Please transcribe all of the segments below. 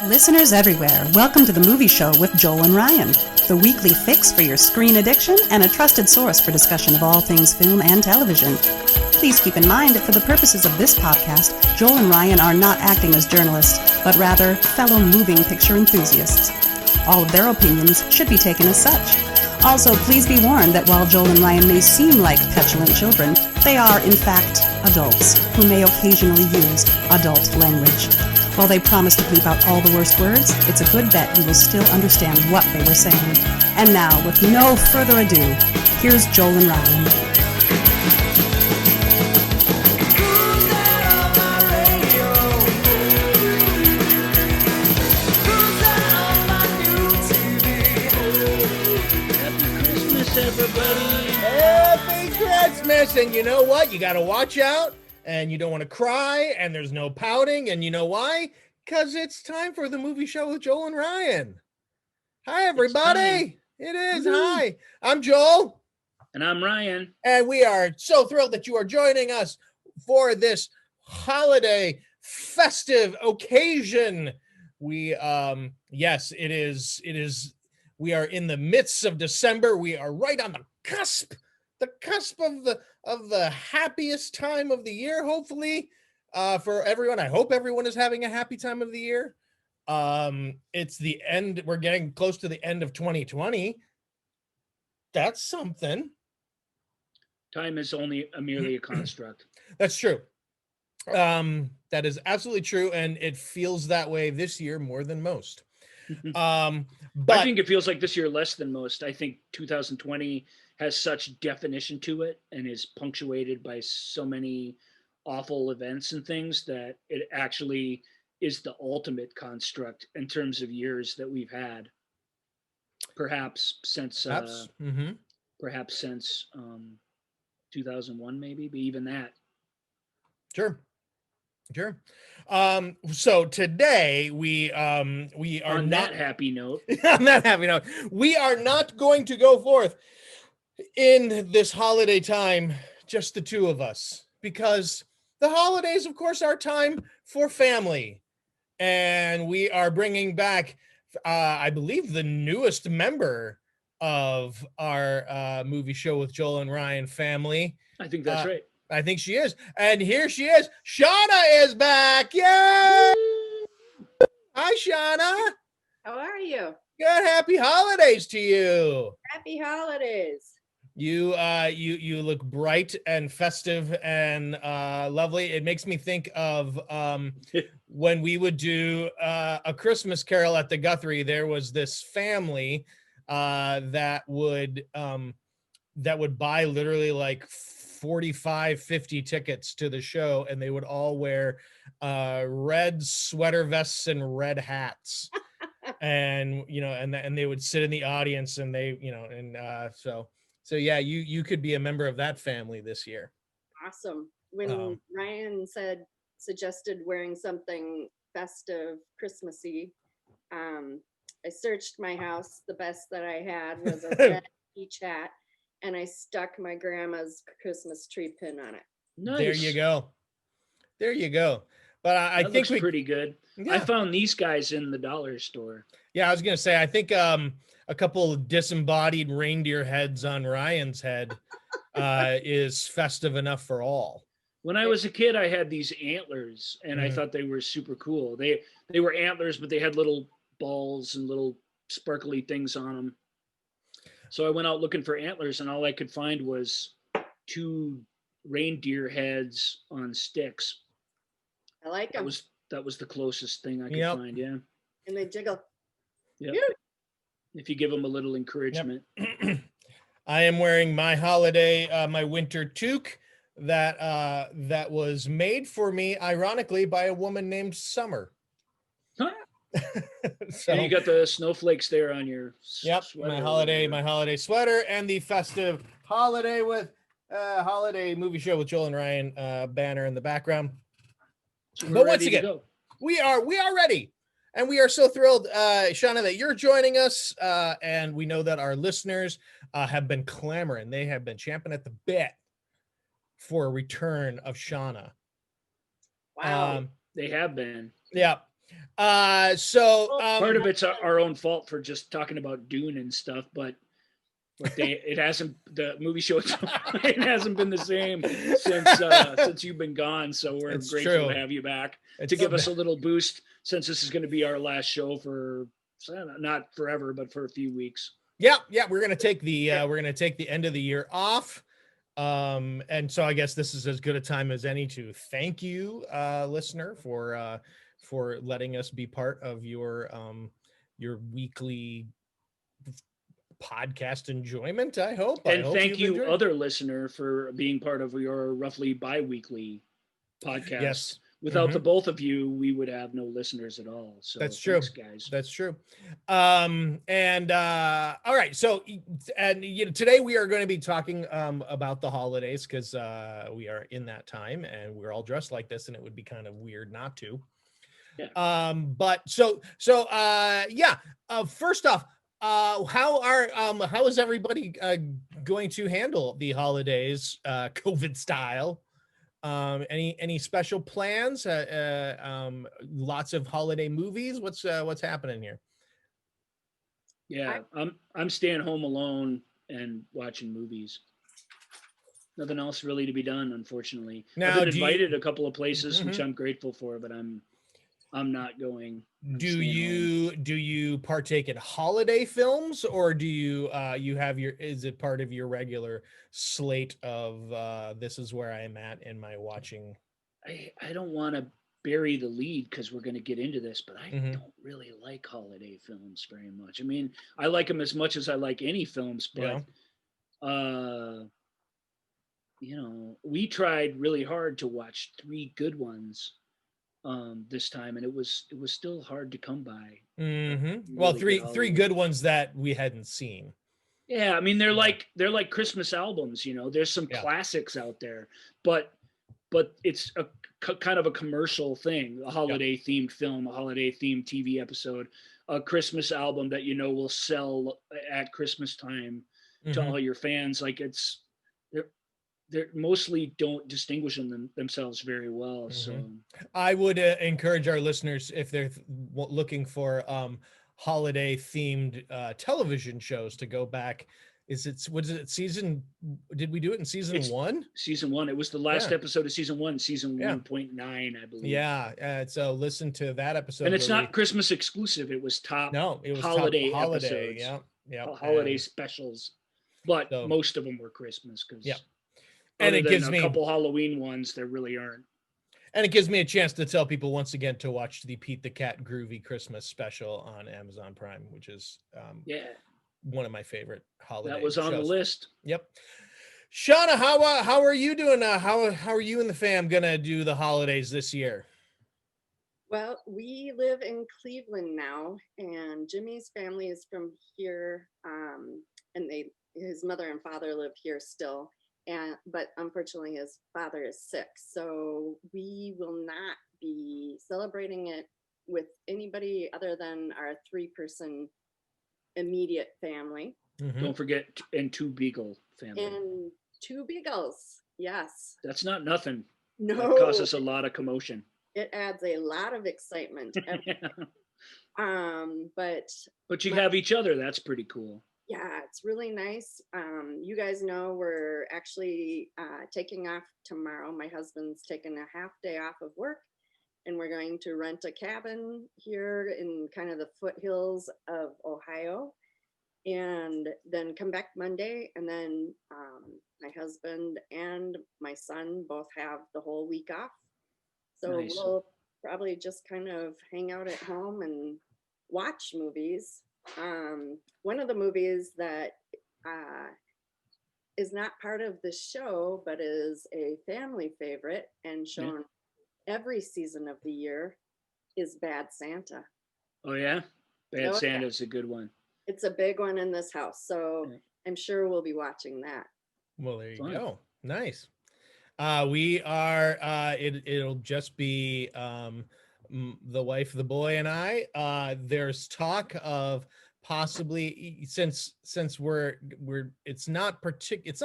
Listeners everywhere, welcome to the Movie Show with Joel and Ryan, the weekly fix for your screen addiction and a trusted source for discussion of all things film and television. Please keep in mind that for the purposes of this podcast, Joel and Ryan are not acting as journalists, but rather fellow moving picture enthusiasts. All of their opinions should be taken as such. Also, please be warned that while Joel and Ryan may seem like petulant children, they are, in fact, adults who may occasionally use adult language. While they promise to bleep out all the worst words, it's a good bet you will still understand what they were saying. And now, with no further ado, here's Joel and Ryan. Everybody, Happy Christmas! And you know what? You got to watch out, and you don't want to cry, and there's no pouting, and you know why? Because it's time for the Movie Show with Joel and Ryan. Hi, everybody. It is. Woo-hoo. Hi, I'm Joel. and I'm Ryan. And we are so thrilled that you are joining us for this holiday festive occasion. Yes, it is. We are in the midst of December. We are right on the cusp of the happiest time of the year, hopefully, for everyone. I hope everyone is having a happy time of the year. It's the end. We're getting close to the end of 2020. That's something. Time is only merely a construct. That's true. That is absolutely true, and it feels that way this year more than most. But I think it feels like this year less than most. I think 2020 has such definition to it and is punctuated by so many awful events and things that it actually is the ultimate construct in terms of years that we've had. Perhaps since 2001, maybe, but even that. Sure. So today we are on not that happy note. on that happy note, we are not going to go forth in this holiday time, just the two of us, because the holidays, of course, are time for family, and we are bringing back, I believe, the newest member of our Movie Show with Joel and Ryan family. I think that's right. I think she is. And here she is. Shauna is back. Yay! Hi, Shauna. How are you? Good. Happy holidays to you. Happy holidays. You look bright and festive and lovely. It makes me think of when we would do a Christmas Carol at the Guthrie. There was this family that would buy literally like 45, 50 tickets to the show, and they would all wear red sweater vests and red hats. And and they would sit in the audience, and so yeah, you could be a member of that family this year. Awesome. When Ryan suggested wearing something festive, Christmassy, I searched my house. The best that I had was a red peach hat, and I stuck my grandma's Christmas tree pin on it. Nice. There you go. But I That think looks pretty good. Yeah. I found these guys in the dollar store. Yeah, I was gonna say, I think a couple of disembodied reindeer heads on Ryan's head is festive enough for all. When I was a kid, I had these antlers, and I thought they were super cool. They were antlers, but they had little balls and little sparkly things on them. So I went out looking for antlers, and all I could find was two reindeer heads on sticks. I like them. That was the closest thing I could find. Yeah. And they jiggle. Yeah. If you give them a little encouragement. Yep. I am wearing my holiday, my winter toque that was made for me, ironically, by a woman named Summer. Huh? So And you got the snowflakes there on your sweater. my holiday sweater, and the festive holiday movie show with Joel and Ryan banner in the background. So But once again, we are ready, and we are so thrilled, Shauna, that you're joining us, and we know that our listeners have been clamoring. They have been champing at the bit for a return of Shauna. Wow. They have been. Yeah. Part of it's our own fault for just talking about Dune and stuff, but the movie show it hasn't been the same since you've been gone. So we're grateful to have you back to give us a little boost, since this is going to be our last show for not forever, but for a few weeks. Yeah, we're gonna take the end of the year off. And so I guess this is as good a time as any to thank you, listener, for letting us be part of your weekly podcast enjoyment. I hope. And thank you, other listener, for being part of your roughly bi-weekly podcast. Yes. Without the both of you, we would have no listeners at all. So that's true, thanks, guys. That's true. All right. So, and today we are going to be talking about the holidays, because we are in that time and we're all dressed like this, and it would be kind of weird not to. Yeah. But first off, how is everybody going to handle the holidays, COVID style? Any special plans? Lots of holiday movies. What's happening here? Yeah, I'm staying home alone and watching movies. Nothing else really to be done, unfortunately. Now, I've been invited a couple of places, which I'm grateful for, but I'm not going. Do you partake in holiday films, or do you have is it part of your regular slate of this is where I'm at in my watching? I don't want to bury the lead because we're going to get into this, but I don't really like holiday films very much. I mean, I like them as much as I like any films, but we tried really hard to watch 3 good ones this time, and it was still hard to come by. Well, three good ones that we hadn't seen. Yeah, I mean, they're like Christmas albums. There's some classics out there, but it's a kind of a commercial thing, a holiday themed film, a holiday themed TV episode, a Christmas album that will sell at Christmas time to all your fans. Like they mostly don't distinguish themselves very well. So I would encourage our listeners, if they're looking for holiday themed television shows, to go back. Season? Did we do it in season 1? Season 1. It was the last episode of season 1, season 1.9, I believe. Yeah. So listen to that episode. And it's not Christmas exclusive. It was holiday episodes. Yeah. Holiday specials. But most of them were Christmas, because and it gives me a couple Halloween ones, there really aren't. And it gives me a chance to tell people once again to watch the Pete the Cat Groovy Christmas special on Amazon Prime, which is one of my favorite holiday that was on shows. The list. Yep. Shauna, how are you doing? How are you and the fam gonna do the holidays this year? Well, we live in Cleveland now, and Jimmy's family is from here, and his mother and father live here still. But unfortunately his father is sick, so we will not be celebrating it with anybody other than our 3-person immediate family. Don't forget, and 2 Beagle family. And 2 Beagles, yes. That's not nothing. No. That causes a lot of commotion. It adds a lot of excitement. But you have each other. That's pretty cool. Yeah, it's really nice. You guys know we're actually taking off tomorrow. My husband's taking a half day off of work, and we're going to rent a cabin here in kind of the foothills of Ohio, and then come back Monday. And then my husband and my son both have the whole week off. So nice. We'll probably just kind of hang out at home and watch movies. One of the movies that is not part of the show, but is a family favorite and shown every season of the year, is Bad Santa. Oh yeah? Bad Santa is a good one. It's a big one in this house, so I'm sure we'll be watching that. Well, there you go. Nice. We are, it'll just be the wife, the boy, and I. There's talk of possibly, since it's not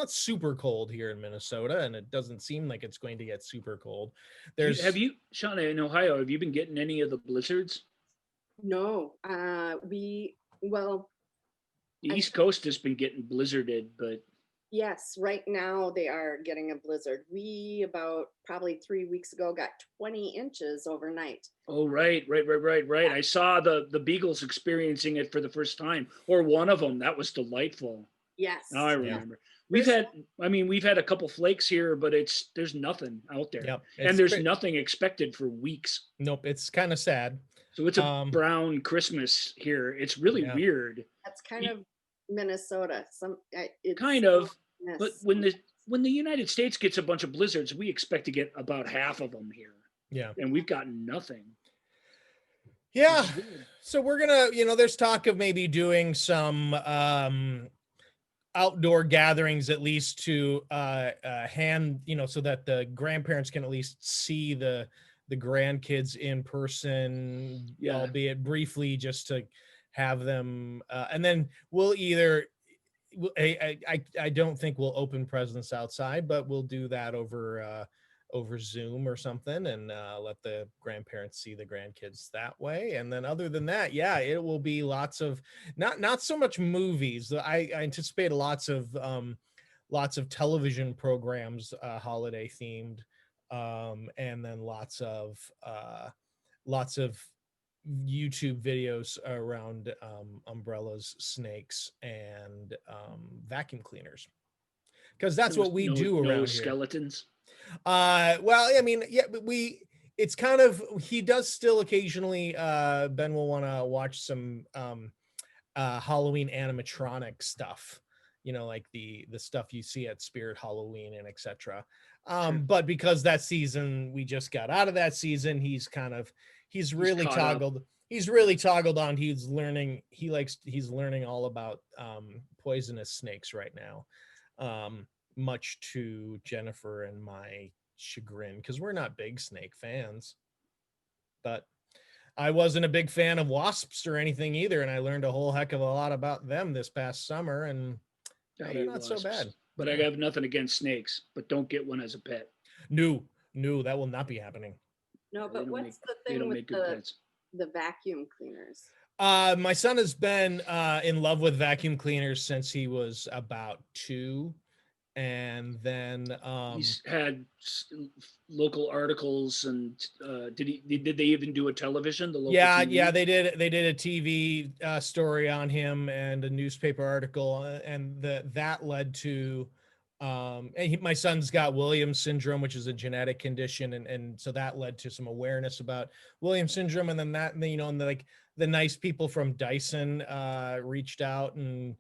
super cold here in Minnesota, and it doesn't seem like it's going to get super cold. Have you, Shauna, in Ohio, have you been getting any of the blizzards? No, well, The East Coast has been getting blizzarded, but yes, right now they are getting a blizzard. We about probably 3 weeks ago got 20 inches overnight. oh, right. I saw the Beagles experiencing it for the first time, or one of them. That was delightful. Yes. Now I remember. We've had a couple flakes here, but there's nothing out there. Yep, and there's nothing expected for weeks. Nope, it's kind of sad. So it's a brown Christmas here. It's really weird. That's kind of Minnesota. It's kind of, but when the United States gets a bunch of blizzards, we expect to get about half of them here. Yeah. And we've gotten nothing. Yeah. So we're gonna, there's talk of maybe doing some outdoor gatherings, at least to hand, so that the grandparents can at least see the grandkids in person, albeit briefly, just to have them, and then we'll either, I don't think we'll open presents outside, but we'll do that over Zoom or something, and let the grandparents see the grandkids that way. And then other than that, it will be lots of not so much movies. I anticipate lots of television programs, holiday themed, and then lots of YouTube videos around umbrellas, snakes, and vacuum cleaners, because that's what we do around here. Skeletons. Well, I mean, but it's kind of, he does still occasionally, Ben will want to watch some Halloween animatronic stuff, like the stuff you see at Spirit Halloween and etc. But because that season, we just got out of that season, he's really toggled on. He's learning all about poisonous snakes right now, much to Jennifer and my chagrin, because we're not big snake fans. But I wasn't a big fan of wasps or anything either, and I learned a whole heck of a lot about them this past summer, and they're not so bad. But I have nothing against snakes, but don't get one as a pet. No, that will not be happening. No, but what's the thing with the vacuum cleaners? My son has been in love with vacuum cleaners since he was about 2. And then he's had local articles, and did they even do a television? The local TV? They did a TV story on him and a newspaper article, and that led to my son's got Williams syndrome, which is a genetic condition, and so that led to some awareness about Williams syndrome. And then and the nice people from Dyson reached out, and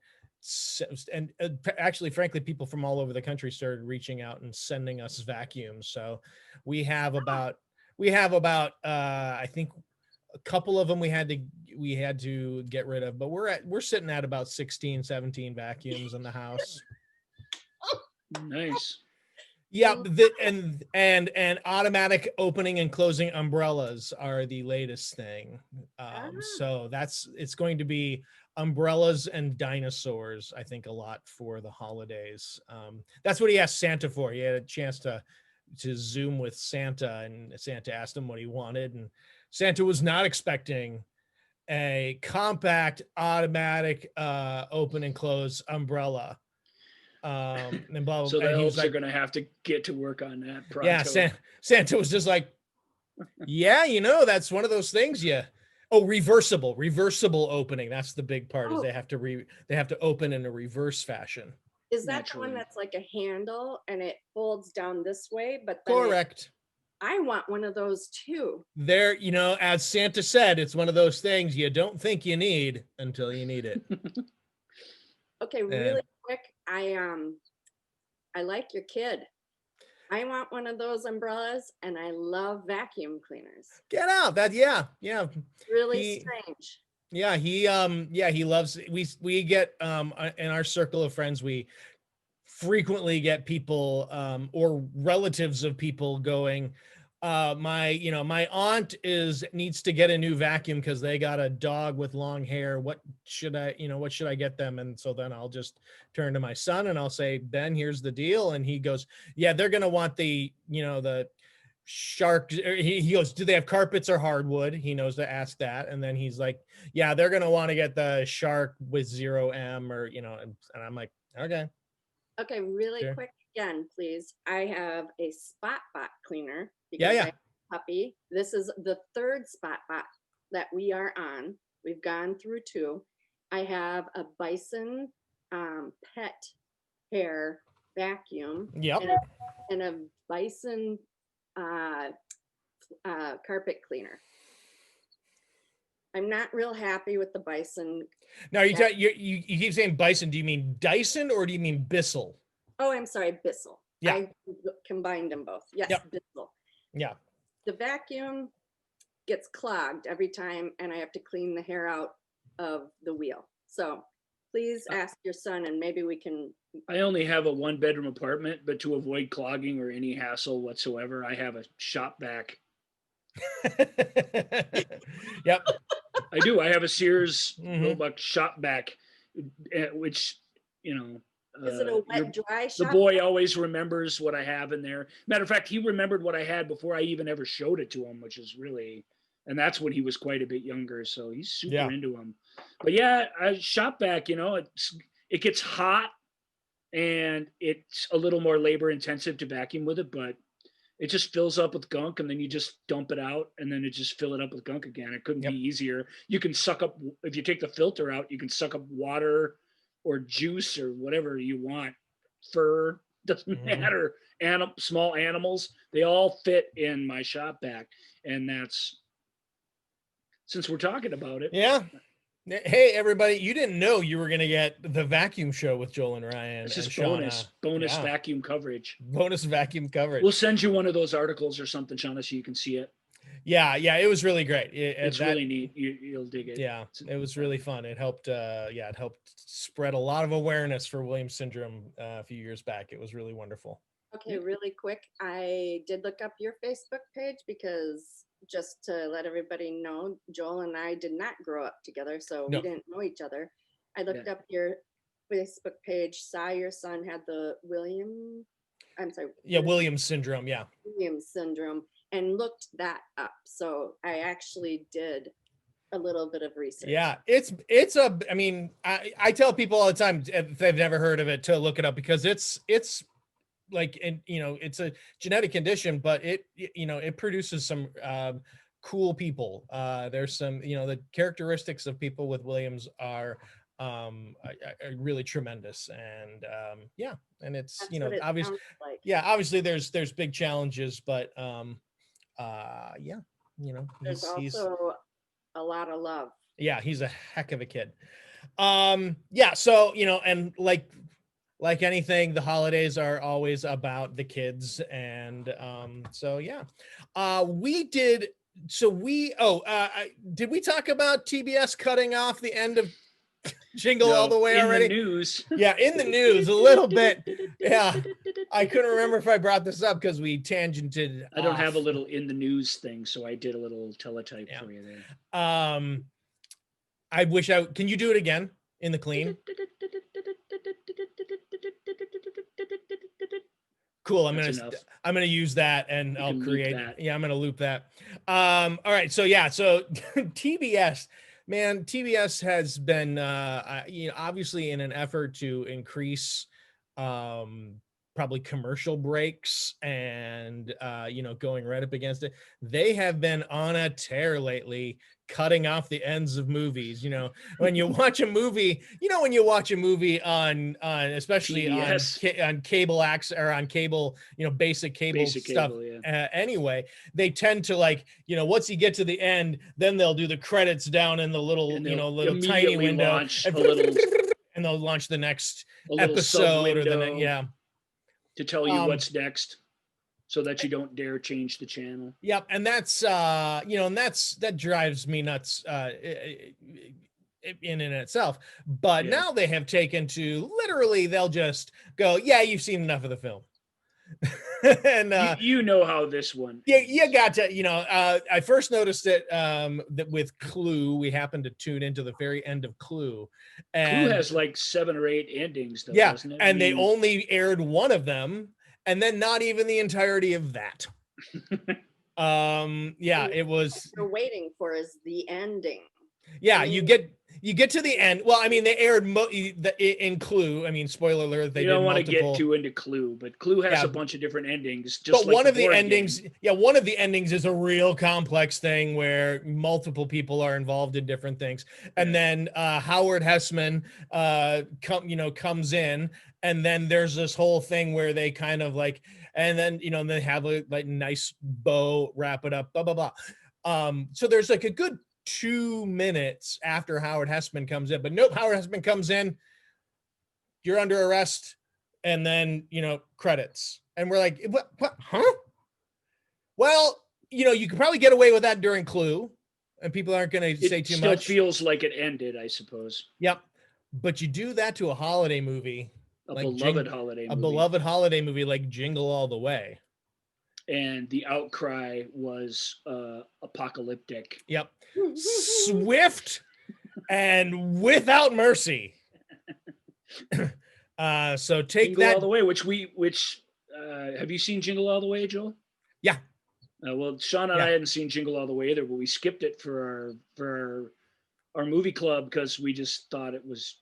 actually, frankly, people from all over the country started reaching out and sending us vacuums. So we have about I think a couple of them we had to get rid of, but we're sitting at about 16, 17 vacuums in the house. Nice. Yeah, and automatic opening and closing umbrellas are the latest thing. So it's going to be umbrellas and dinosaurs, I think, a lot for the holidays. That's what he asked Santa for. He had a chance to Zoom with Santa, and Santa asked him what he wanted, and Santa was not expecting a compact automatic open and close umbrella. And blah, so the and elves are going to have to get to work on that pronto. Yeah, Santa was just like, that's one of those things. Reversible opening. That's the big part. Is they have to open in a reverse fashion. Is that the one that's like a handle and it folds down this way? But then correct. I want one of those too. There, as Santa said, it's one of those things you don't think you need until you need it. Okay, really quick. I like your kid. I want one of those umbrellas, and I love vacuum cleaners. Get out! Really strange. Yeah, he loves. We get in our circle of friends, we frequently get people or relatives of people going, my aunt needs to get a new vacuum because they got a dog with long hair. What should I get them? And so then I'll just turn to my son and I'll say, Ben, here's the deal. And he goes, yeah, they're gonna want the shark. He goes, do they have carpets or hardwood? He knows to ask that. And then he's like, yeah, they're gonna want to get the shark with 0M or and I'm like, okay. Okay, really Sure. quick again, please. I have a spot bot cleaner Yeah. I have a puppy. This is the third spot bot that we are on. We've gone through 2. I have a bison pet hair vacuum. Yep. And a bison carpet cleaner. I'm not real happy with the bison. Now you keep saying bison. Do you mean Dyson or do you mean Bissell? Oh, I'm sorry, Bissell. Yeah. I combined them both. Yes, Yep. Bissell. Yeah. The vacuum gets clogged every time and I have to clean the hair out of the wheel. So please ask your son and maybe we can. I only have a 1-bedroom apartment, but to avoid clogging or any hassle whatsoever, I have a shop vac. Yep. I do. I have a Sears Mhm. Roebuck shop vac, which, Is it a wet dry the shop? boy always remembers what I have in there. Matter of fact, he remembered what I had before I even ever showed it to him, which is really, and that's when he was quite a bit younger. So he's super into them. But yeah, I shop vac, it gets hot and it's a little more labor intensive to vacuum with it, but it just fills up with gunk and then you just dump it out and then it just fill it up with gunk again. It couldn't be easier. You can suck up, if you take the filter out, you can suck up water or juice or whatever you want. Fur, doesn't matter. Small animals, they all fit in my shop vac. And that's, since we're talking about it. Yeah. Hey, everybody, you didn't know you were going to get the vacuum show with Joel and Ryan. It's just and bonus vacuum coverage. Bonus vacuum coverage. We'll send you one of those articles or something, Shauna, so you can see it. Yeah, it was really great. It's really neat. You'll dig it. Yeah, it was really fun. It helped. It helped spread a lot of awareness for Williams syndrome a few years back. It was really wonderful. Okay, really quick. I did look up your Facebook page because just to let everybody know, Joel and I did not grow up together, so we didn't know each other. I looked up your Facebook page, saw your son had the Williams syndrome. Yeah. Williams syndrome, and looked that up. So I actually did a little bit of research. Yeah, I tell people all the time if they've never heard of it to look it up because it's like, it's a genetic condition, but it produces some cool people. There's some, the characteristics of people with Williams are really tremendous. And and it's, obviously, obviously there's big challenges, but there's also a lot of love. Yeah, he's a heck of a kid. So, and like anything, the holidays are always about the kids. And did we talk about TBS cutting off the end of Jingle All the Way already? In the news. Yeah, in the news a little bit. Yeah, I couldn't remember if I brought this up because we tangented. I don't have a little in the news thing, so I did a little teletype for you there. Can you do it again in the clean? Cool. I'm gonna use that and I'll create. Yeah, I'm gonna loop that. All right. So TBS, man, TBS has been obviously in an effort to increase probably commercial breaks and going right up against it. They have been on a tear lately, cutting off the ends of movies. When you watch a movie, on especially on cable access or on cable, basic cable stuff. Anyway, they tend to once you get to the end, then they'll do the credits down in the little little tiny window, and they'll launch the next episode or to tell you what's next, so that you don't dare change the channel. Yep, and that's that drives me nuts in and itself. But now they have taken to literally, they'll just go, yeah, you've seen enough of the film. And you know how this one. yeah, you got to, I first noticed it that with Clue, we happened to tune into the very end of Clue, Clue and has like 7 or 8 endings, though, yeah, doesn't it? and they only aired one of them, and then not even the entirety of that. Yeah, it was. What we're waiting for is the ending. Yeah, I mean, you get to the end. Well, I mean, they aired in Clue. I mean, spoiler alert, they you did don't want to multiple. get too into Clue, but Clue has Yeah, a bunch of different endings. Just But like one of the board endings, game. yeah, one of the endings is a real complex thing where multiple people are involved in different things. And Yeah. then Howard Hessman comes in, and then there's this whole thing where they kind of like, and then they have a like nice bow, wrap it up, blah blah blah. So there's like a good 2 minutes after Howard Hessman comes in, but nope, Howard Hessman comes in, you're under arrest, and then credits, and we're like, what huh? Well, you could probably get away with that during Clue, and people aren't going to say too still much. Feels like it ended, I suppose. Yep. But you do that to a holiday movie, A like beloved holiday movie. a beloved holiday movie like Jingle All the Way. And the outcry was apocalyptic. Yep. Swift and without mercy. So take Jingle that All the Way, which have you seen Jingle All the Way, Joel? Yeah. Well, Shauna and I hadn't seen Jingle All the Way either, but we skipped it for our movie club because we just thought it was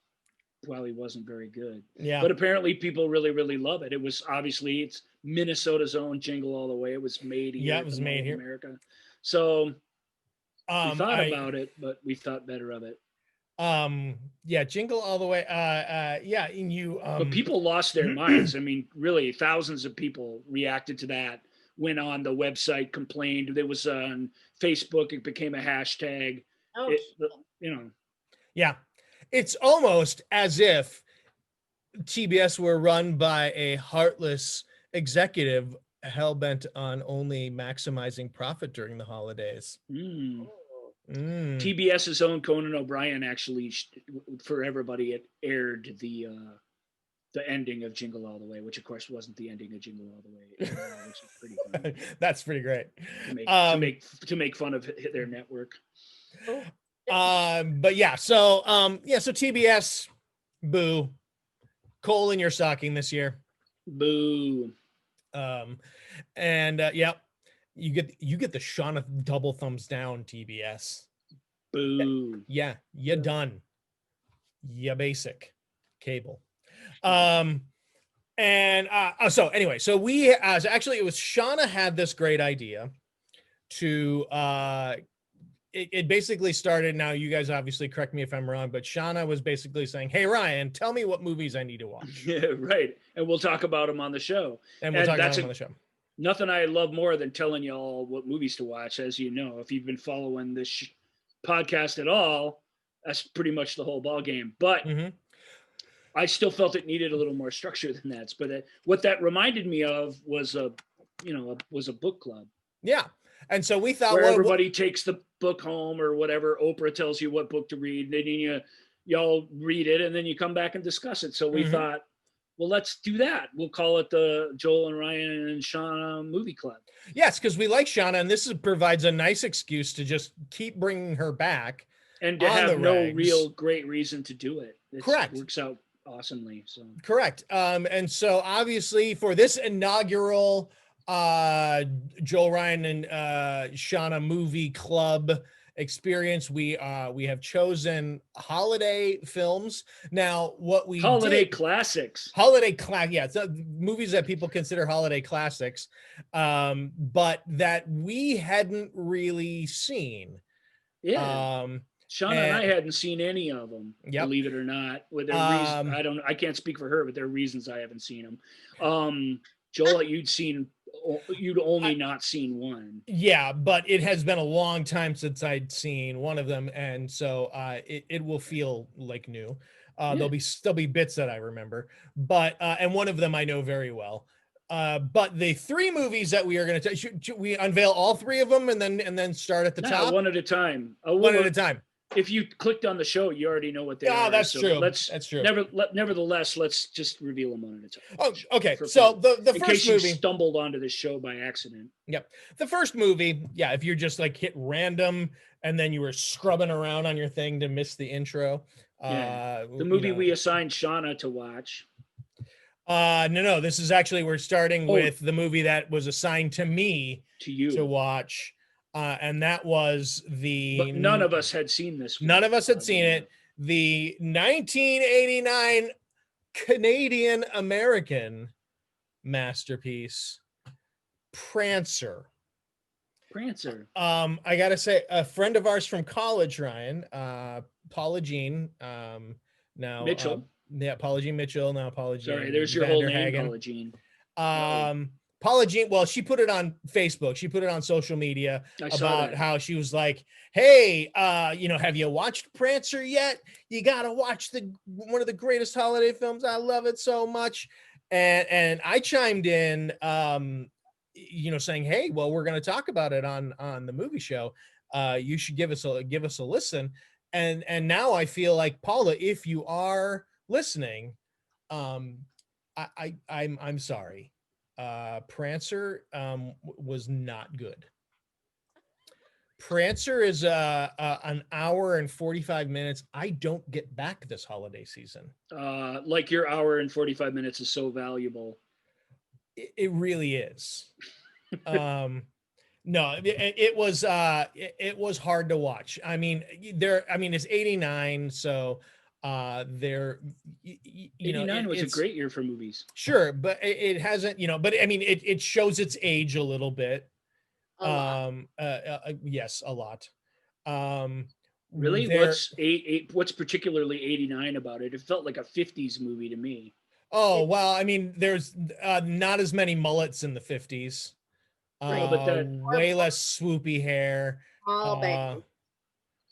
probably wasn't very good. Yeah. But apparently people really, really love it. It was obviously it's Minnesota's own Jingle All the Way. It was made here. Yeah, it was made here. America. So we thought about it, but we thought better of it. Yeah, Jingle All the Way. Yeah, and you but people lost their minds. I mean, really, thousands of people reacted to that, went on the website, complained. It was on Facebook, it became a hashtag. Okay. Yeah. It's almost as if TBS were run by a heartless executive hell-bent on only maximizing profit during the holidays. TBS's own Conan O'Brien actually, for everybody, it aired the ending of Jingle All the Way, which of course wasn't the ending of Jingle All the Way, which is pretty funny. That's pretty great. To make fun of their network. But yeah, so so TBS, boo. Coal in your stocking this year. Boo. And yeah, you get the Shauna double thumbs down, TBS. Boo. Yeah, you're done. You basic cable. And so anyway, so we actually it was Shauna had this great idea to it basically started. Now you guys obviously correct me if I'm wrong, but Shauna was basically saying, "Hey Ryan, tell me what movies I need to watch." Yeah, right. And we'll talk about them on the show. And we'll talk about them on the show. Nothing I love more than telling y'all what movies to watch. As you know, if you've been following this podcast at all, that's pretty much the whole ball game. But I still felt it needed a little more structure than that. But what that reminded me of was a book club. Yeah. And so we thought where everybody takes the book home or whatever. Oprah tells you what book to read, and then y'all read it, and then you come back and discuss it. So we thought, well, let's do that. We'll call it the Joel and Ryan and Shauna Movie Club. Yes, because we like Shauna, and this provides a nice excuse to just keep bringing her back. And to have no real great reason to do it. Correct. It works out awesomely. So correct. And so obviously for this inaugural Joel Ryan and Shauna Movie Club experience, we have chosen holiday films. Now what we classics, yeah, it's movies that people consider holiday classics, but that we hadn't really seen. Shauna and I hadn't seen any of them, believe it or not. With their reasons, I can't speak for her, but there are reasons I haven't seen them. Joel, you'd only not seen one. Yeah, but it has been a long time since I'd seen one of them, and so it will feel like new. There'll be bits that I remember, but and one of them I know very well. But the three movies that we are going to should we unveil all three of them and then start at the top? One at a time. One at a time. if you clicked on the show, you already know what they are. That's so true. Let's That's true. Nevertheless, let's just reveal them on its own. Oh, okay. So the in first case movie you stumbled onto this show by accident. Yep. The first movie, yeah, if you're just like hit random and then you were scrubbing around on your thing to miss the intro. The movie we assigned Shauna to watch. No, this is actually, we're starting with the movie that was assigned to me to watch. And that was But none of us had seen this one. None of us had seen it. The 1989 Canadian American masterpiece, Prancer. I gotta say, a friend of ours from college, Ryan, Paula Jean, now Mitchell. Paula Jean Mitchell, now Paula Jean. Sorry, there's your whole name, Paula Jean. Paula Jean, well, she put it on Facebook. She put it on social media about how she was like, hey, have you watched Prancer yet? You got to watch one of the greatest holiday films. I love it so much. And I chimed in, saying, hey, well, we're going to talk about it on the movie show. You should give us a listen. And now I feel like, Paula, if you are listening, I'm sorry. Prancer was not good. Prancer is an hour and 45 minutes. I don't get back this holiday season. Like your hour and 45 minutes is so valuable. It really is. No, it was hard to watch. I mean, it's 89, so there, 89 was a great year for movies. Sure, but it hasn't, but I mean, it shows its age a little bit. Yes, a lot. Really? What's particularly 89 about it? It felt like a 50s movie to me. Oh, well, I mean, there's not as many mullets in the 50s. Way less swoopy hair.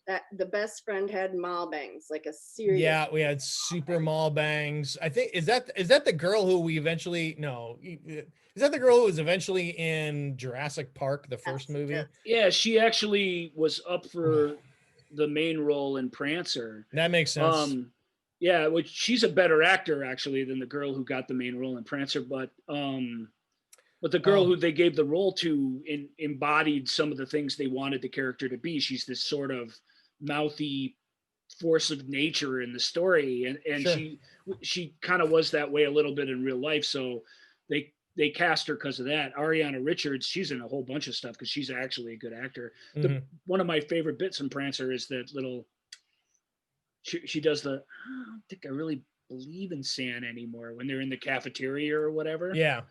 That the best friend had mall bangs, like a serious. Yeah, we had super mall bangs. I think is that the girl who we eventually is that the girl who was eventually in Jurassic Park, the first movie? Yeah, she actually was up for the main role in Prancer. That makes sense. Yeah, which she's a better actor actually than the girl who got the main role in Prancer, but the girl who they gave the role to embodied some of the things they wanted the character to be. She's this sort of mouthy force of nature in the story, and sure. she kind of was that way a little bit in real life, so they cast her because of that. Ariana Richards, she's in a whole bunch of stuff because she's actually a good actor. Mm-hmm. One of my favorite bits in Prancer is that little she does the I don't think I really believe in Santa anymore when they're in the cafeteria or whatever. Yeah.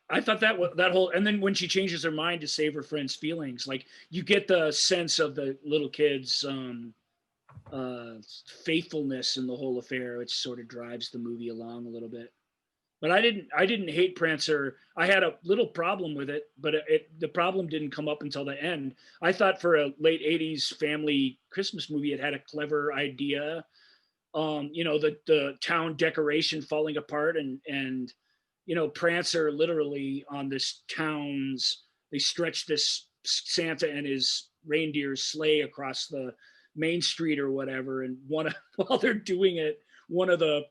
I thought that whole, and then when she changes her mind to save her friend's feelings, like you get the sense of the little kid's faithfulness in the whole affair, which sort of drives the movie along a little bit. But I didn't hate Prancer. I had a little problem with it, but the problem didn't come up until the end. I thought for a late 80s family Christmas movie, it had a clever idea. The town decoration falling apart and Prancer literally on this they stretch this Santa and his reindeer sleigh across the main street or whatever. And while they're doing it, one of the,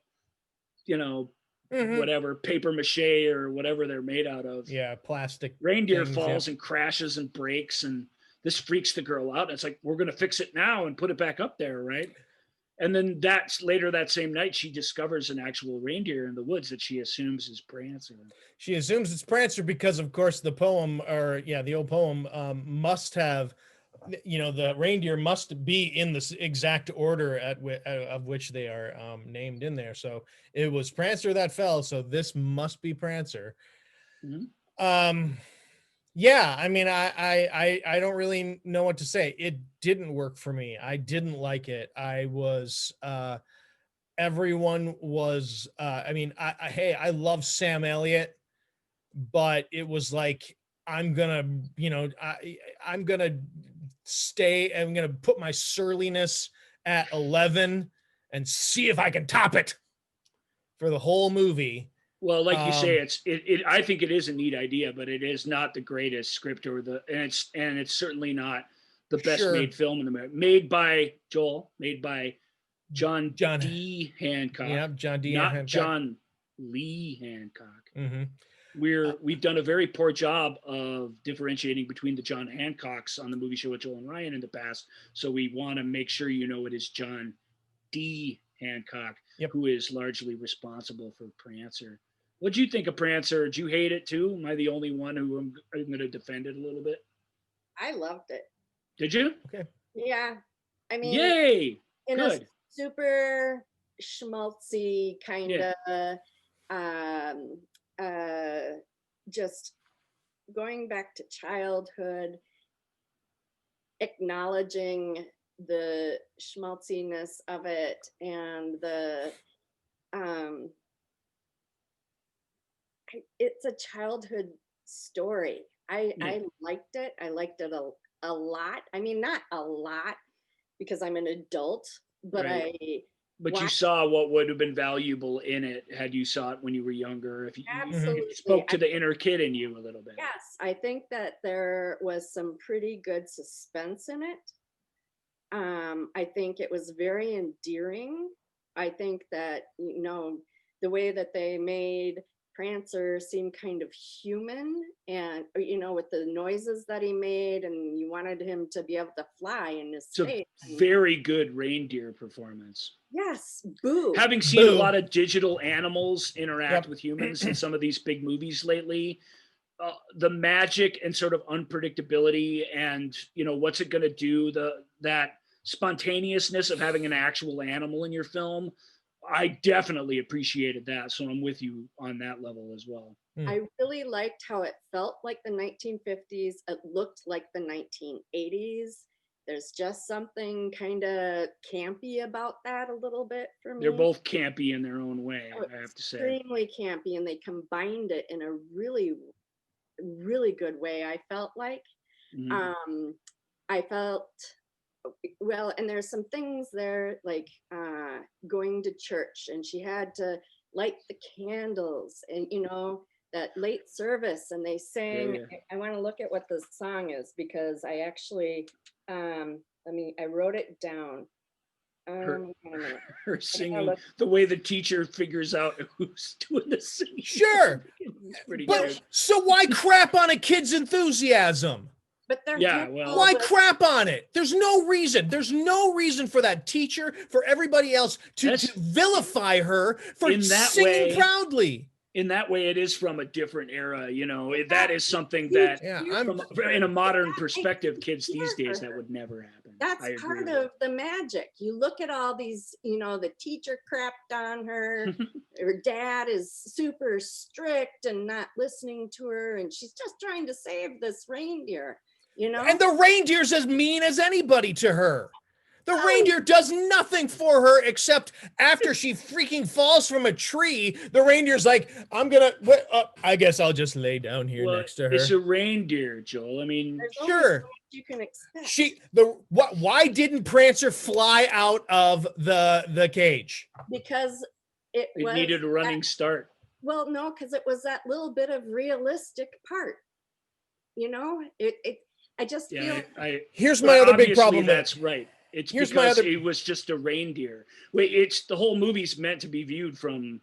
whatever paper mache or whatever they're made out of. Yeah. Plastic reindeer falls and crashes and breaks. And this freaks the girl out. And it's like, we're going to fix it now and put it back up there. Right. And then later that same night, she discovers an actual reindeer in the woods that she assumes is Prancer. She assumes it's Prancer because, of course, the old poem must have, the reindeer must be in the exact order of which they are named in there. So it was Prancer that fell. So this must be Prancer. Mm-hmm. Yeah, I mean, I don't really know what to say. It didn't work for me. I didn't like it. Everyone was, I love Sam Elliott, but it was like, I'm going to put my surliness at 11 and see if I can top it for the whole movie. Well, like you say, Um, I think it is a neat idea, but it is not the greatest script and it's certainly not the best sure, made film in America. Made by Joel, made by John John. D. Hancock, Yeah, John D. not Hancock. John Lee Hancock. Hmm. We've done a very poor job of differentiating between the John Hancocks on the movie show with Joel and Ryan in the past. So we want to make sure you know it is John D. Hancock, Yep. who is largely responsible for Prancer. What do you think of Prancer? Did you hate it too? Am I the only one who I'm going to defend it a little bit? I loved it. Did you? Okay. Yeah. I mean, Yay! in Good. a super schmaltzy kind Yeah. of just going back to childhood, acknowledging the schmaltziness of it and the it's a childhood story. I liked it. I liked it a lot. I mean, not a lot because I'm an adult, but Right. But you watched saw what would have been valuable in it had you saw it when you were younger. If you absolutely. spoke to the inner kid in you a little bit. Yes, I think that there was some pretty good suspense in it. I think it was very endearing. I think that, you know, the way that they made Prancer seem kind of human and, you know, with the noises that he made, and you wanted him to be able to fly in his It's a space. very good reindeer performance. Yes, boo. Having seen a Boo. lot of digital animals interact Yep. with humans in some of these big movies lately, the magic and sort of unpredictability and, you know, what's it going to do, that spontaneousness of having an actual animal in your film, I definitely appreciated that. So I'm with you on that level as well. I really liked how it felt like the 1950s. It looked like the 1980s. There's just something kind of campy about that a little bit for me. They're both campy in their own way, I have to say. Extremely campy, and they combined it in a really, really good way, I felt like. Mhm. I felt, well, and there's some things there like going to church, and she had to light the candles, and, you know, that late service, and they sang. Yeah. I want to look at what the song is because I actually, I wrote it down. Her- Wait a minute. Her singing, the way the teacher figures out who's doing the singing. Sure. It's pretty But good. so why crap on a kid's enthusiasm? But they're Yeah, doing well- all Why the- crap on it? There's no reason. There's no reason for that teacher, for everybody else to vilify her for In that singing way- proudly. In that way, it is from a different era. You know, that is something that, Yeah, in a modern perspective, kids these days, that would never happen. That's I agree part with of the magic. You look at all these, you know, the teacher crapped on her. Her dad is super strict and not listening to her, and she's just trying to save this reindeer, you know? And the reindeer's as mean as anybody to her. The Oh. reindeer does nothing for her except after she freaking falls from a tree, the reindeer's like, I guess I'll just lay down here Well, next to her. it's a reindeer, Joel. I mean, There's only so Sure. much you can expect. Why didn't Prancer fly out of the cage? Because it it was needed a running that, start. well, no, because it was that little bit of realistic part. You know, I just feel Yeah, Here's well, my other big obviously problem with it. That's right. It's Here's my because other- it was just a reindeer. Wait, it's the whole movie's meant to be viewed from,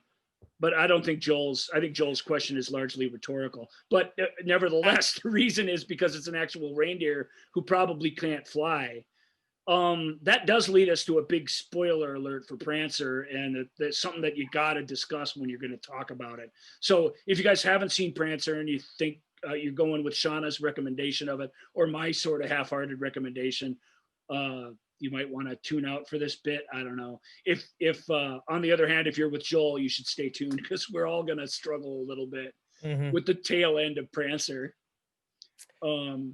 but I don't think I think Joel's question is largely rhetorical. But nevertheless, the reason is because it's an actual reindeer who probably can't fly. That does lead us to a big spoiler alert for Prancer, and that's something that you got to discuss when you're going to talk about it. So if you guys haven't seen Prancer and you think you're going with Shauna's recommendation of it or my sort of half-hearted recommendation, you might want to tune out for this bit. I don't know. If on the other hand, if you're with Joel, you should stay tuned because we're all going to struggle a little bit with the tail end of Prancer.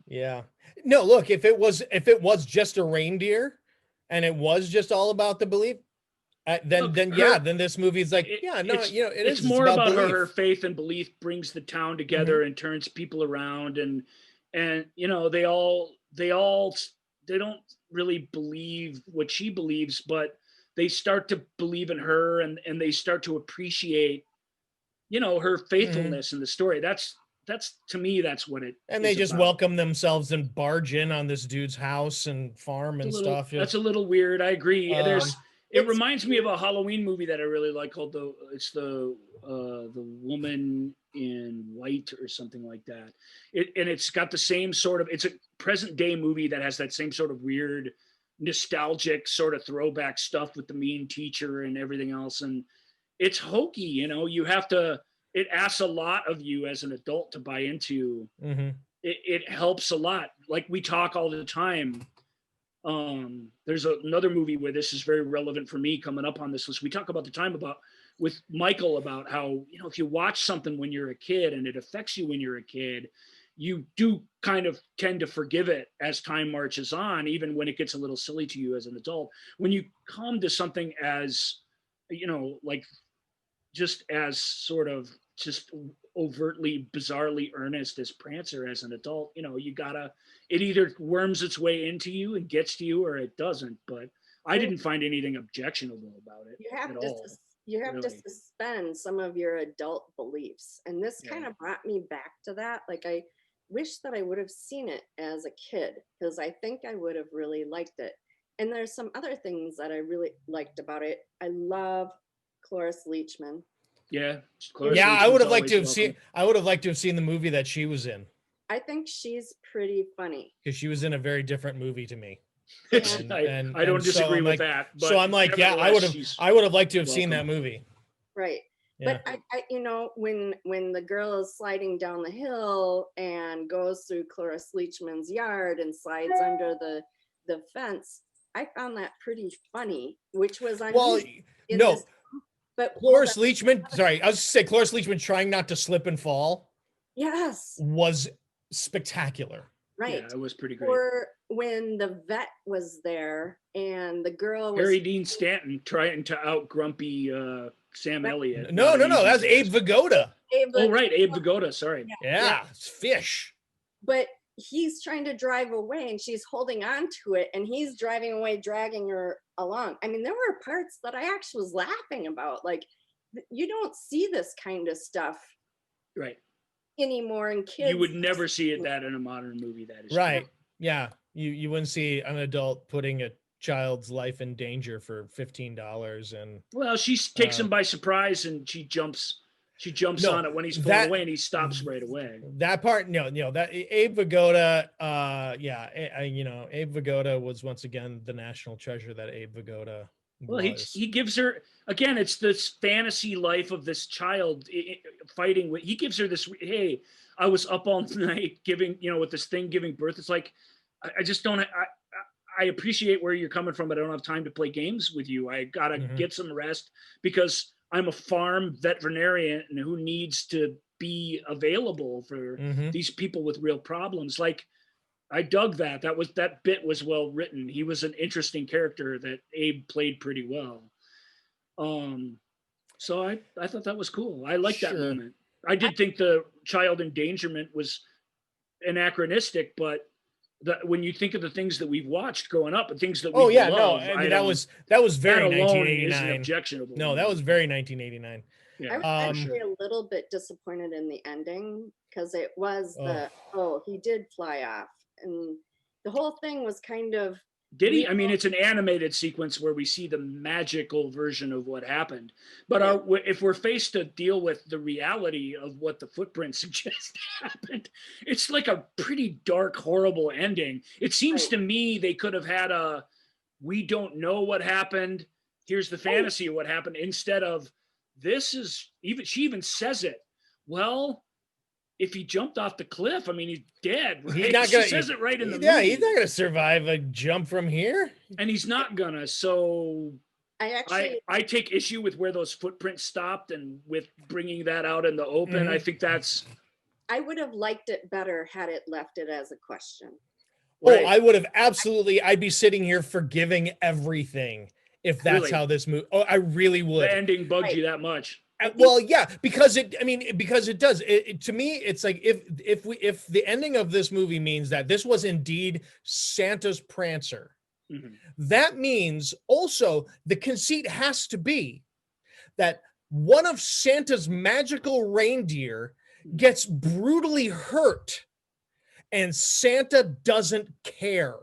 Yeah. No, look, if it was just a reindeer and it was just all about the belief, then this movie's like, it's more about her faith and belief brings the town together and turns people around, and you know, they don't really believe what she believes, but they start to believe in her, and they start to appreciate you know, her Mm-hmm. faithfulness in the story. That's to me, that's what it. And they is just about. welcome themselves and barge in on this dude's house and farm and stuff. That's a little weird. I agree. It It's reminds me of a Halloween movie that I really like called the Woman in White or something like that. It's got the same sort of, it's a present day movie that has that same sort of weird nostalgic sort of throwback stuff with the mean teacher and everything else. And it's hokey, you know, it asks a lot of you as an adult to buy into. Mm-hmm. It helps a lot. Like we talk all the time. There's another movie where this is very relevant for me coming up on this list. We talk about the time with Michael about how, you know, if you watch something when you're a kid and it affects you when you're a kid, you do kind of tend to forgive it as time marches on, even when it gets a little silly to you as an adult. When you come to something as, you know, like just as sort of just overtly, bizarrely earnest as Prancer as an adult, you know, it either worms its way into you and gets to you or it doesn't. But I didn't find anything objectionable about it. You have to suspend some of your adult beliefs. And this kind of brought me back to that. Like, I wish that I would have seen it as a kid, because I think I would have really liked it. And there's some other things that I really liked about it. I love Cloris Leachman. Yeah. I would have liked to have seen the movie that she was in. I think she's pretty funny. Because she was in a very different movie to me. I don't disagree with that. But so I'm like, yeah, I would have liked to have seen that movie. Right. Yeah. But I you know, when the girl is sliding down the hill and goes through Cloris Leachman's yard and slides under the fence, I found that pretty funny, which was but Cloris Leachman, sorry, I was just say Cloris Leachman trying not to slip and fall. Yes. Was spectacular. Right. Yeah, it was pretty great. Or when the vet was there and the girl was Harry Dean Stanton trying to out grumpy Sam Elliott. No, that's Abe Vigoda. Abe Vigoda, sorry. Yeah, it's Fish. But he's trying to drive away and she's holding on to it and he's driving away, dragging her along. I mean, there were parts that I actually was laughing about. Like, you don't see this kind of stuff anymore in kids. You would never see that in a modern movie. That is right. True. Yeah. You wouldn't see an adult putting a child's life in danger for $15. And well, she takes him by surprise and she jumps on it when he's pulling away and he stops right away. That part, that Abe Vigoda, Abe Vigoda was once again the national treasure that Abe Vigoda well, he gives her, again, it's this fantasy life of this child fighting with, he gives her this, hey, I was up all night giving, with this thing giving birth. It's like, I just don't, I appreciate where you're coming from, but I don't have time to play games with you. I got to get some rest because I'm a farm veterinarian who needs to be available for these people with real problems. Like, I dug that. That bit was well written. He was an interesting character that Abe played pretty well. So I thought that was cool. I liked that moment. I did think the child endangerment was anachronistic, but when you think of the things that we've watched growing up and things that we love, that was very 1989. Objectionable. No, that was very 1989. Yeah. I was actually a little bit disappointed in the ending because it was he did fly off, and the whole thing was kind of. Did he? I mean, it's an animated sequence where we see the magical version of what happened. But if we're faced to deal with the reality of what the footprint suggests happened, it's like a pretty dark, horrible ending. It seems to me they could have had we don't know what happened. Here's the fantasy of what happened instead of she even says it. Well, if he jumped off the cliff, I mean, he's dead. Right? He's not gonna, she says it right in the movie. Yeah, he's not going to survive a jump from here. And he's not gonna. So I take issue with where those footprints stopped and with bringing that out in the open. I think I would have liked it better had it left it as a question. Right. I would have absolutely. I'd be sitting here forgiving everything if that's how this movie. Oh, I really would. The ending bugs you that much. Well, yeah, because it does. To me, it's like if the ending of this movie means that this was indeed Santa's Prancer, that means also the conceit has to be that one of Santa's magical reindeer gets brutally hurt and Santa doesn't care.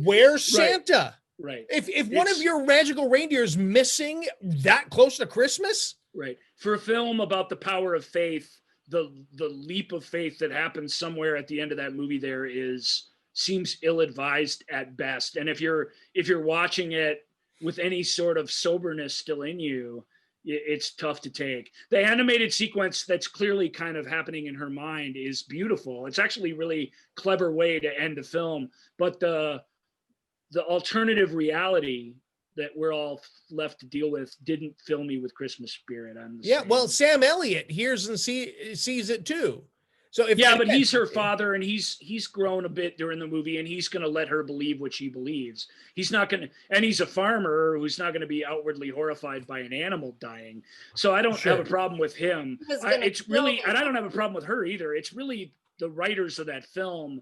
Where's Santa? Right. If one of your magical reindeer is missing that close to Christmas? Right. For a film about the power of faith, the leap of faith that happens somewhere at the end of that movie there seems ill-advised at best. And if you're watching it with any sort of soberness still in you, it's tough to take. The animated sequence that's clearly kind of happening in her mind is beautiful. It's actually a really clever way to end the film. But the alternative reality that we're all left to deal with didn't fill me with Christmas spirit. Well, Sam Elliott hears and sees it too. So but he's her father, and he's grown a bit during the movie, and he's going to let her believe what she believes. He's not going to, and he's a farmer who's not going to be outwardly horrified by an animal dying. So I don't have a problem with him. It's really, and I don't have a problem with her either. It's really the writers of that film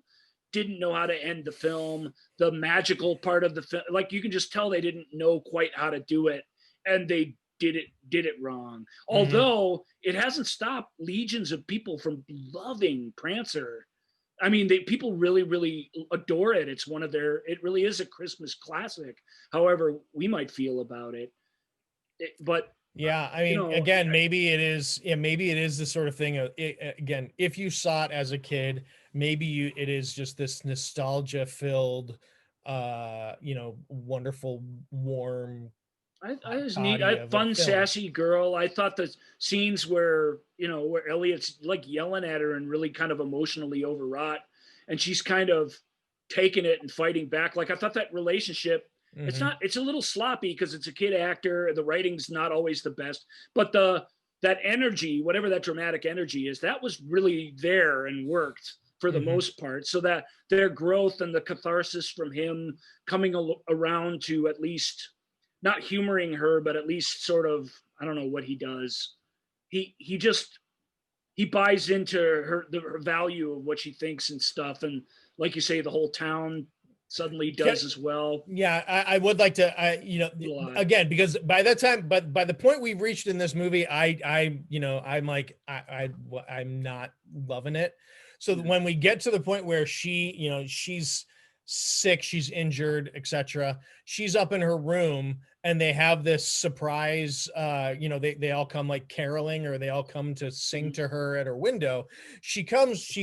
didn't know how to end the film. The magical part of the film, like you can just tell they didn't know quite how to do it, and they did it wrong. Although it hasn't stopped legions of people from loving Prancer. I mean, people really, really adore it. It's it really is a Christmas classic, however we might feel about it. But yeah, I mean, again, maybe it is the sort of thing. Again, if you saw it as a kid, maybe it is just this nostalgia filled, wonderful, warm. I was neat. Fun, sassy girl. I thought the scenes where Elliot's like yelling at her and really kind of emotionally overwrought, and she's kind of taking it and fighting back. Like I thought that relationship. It's a little sloppy because it's a kid actor. The writing's not always the best, but that energy, whatever that dramatic energy is, that was really there and worked for the most part. So that their growth and the catharsis from him coming around to at least not humoring her, but at least sort of, I don't know what he does. He buys into her value of what she thinks and stuff. And like you say, the whole town suddenly does as well. Yeah, I would like to, again, because by that time, but by the point we've reached in this movie, I'm not loving it. So when we get to the point where she's sick, she's injured, etc., she's up in her room and they have this surprise, they all come like caroling, or they all come to sing to her at her window. She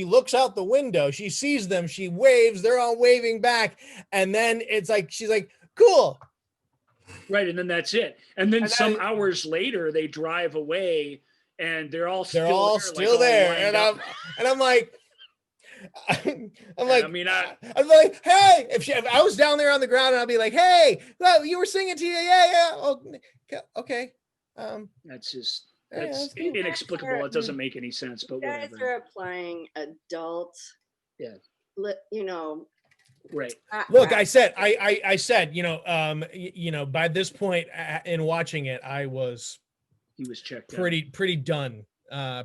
looks out the window, she sees them, she waves, they're all waving back, and then it's like she's like, cool, right? And then that's it. And then some hours later they drive away and they're all still there. And I'm like, I'm like, hey, if I was down there on the ground, and I'd be like, hey, well, you were singing to you, yeah, oh, okay. That's inexplicable. It doesn't make any sense. But guys are applying adult, right. Look, I said, by this point in watching it, He was checked pretty done.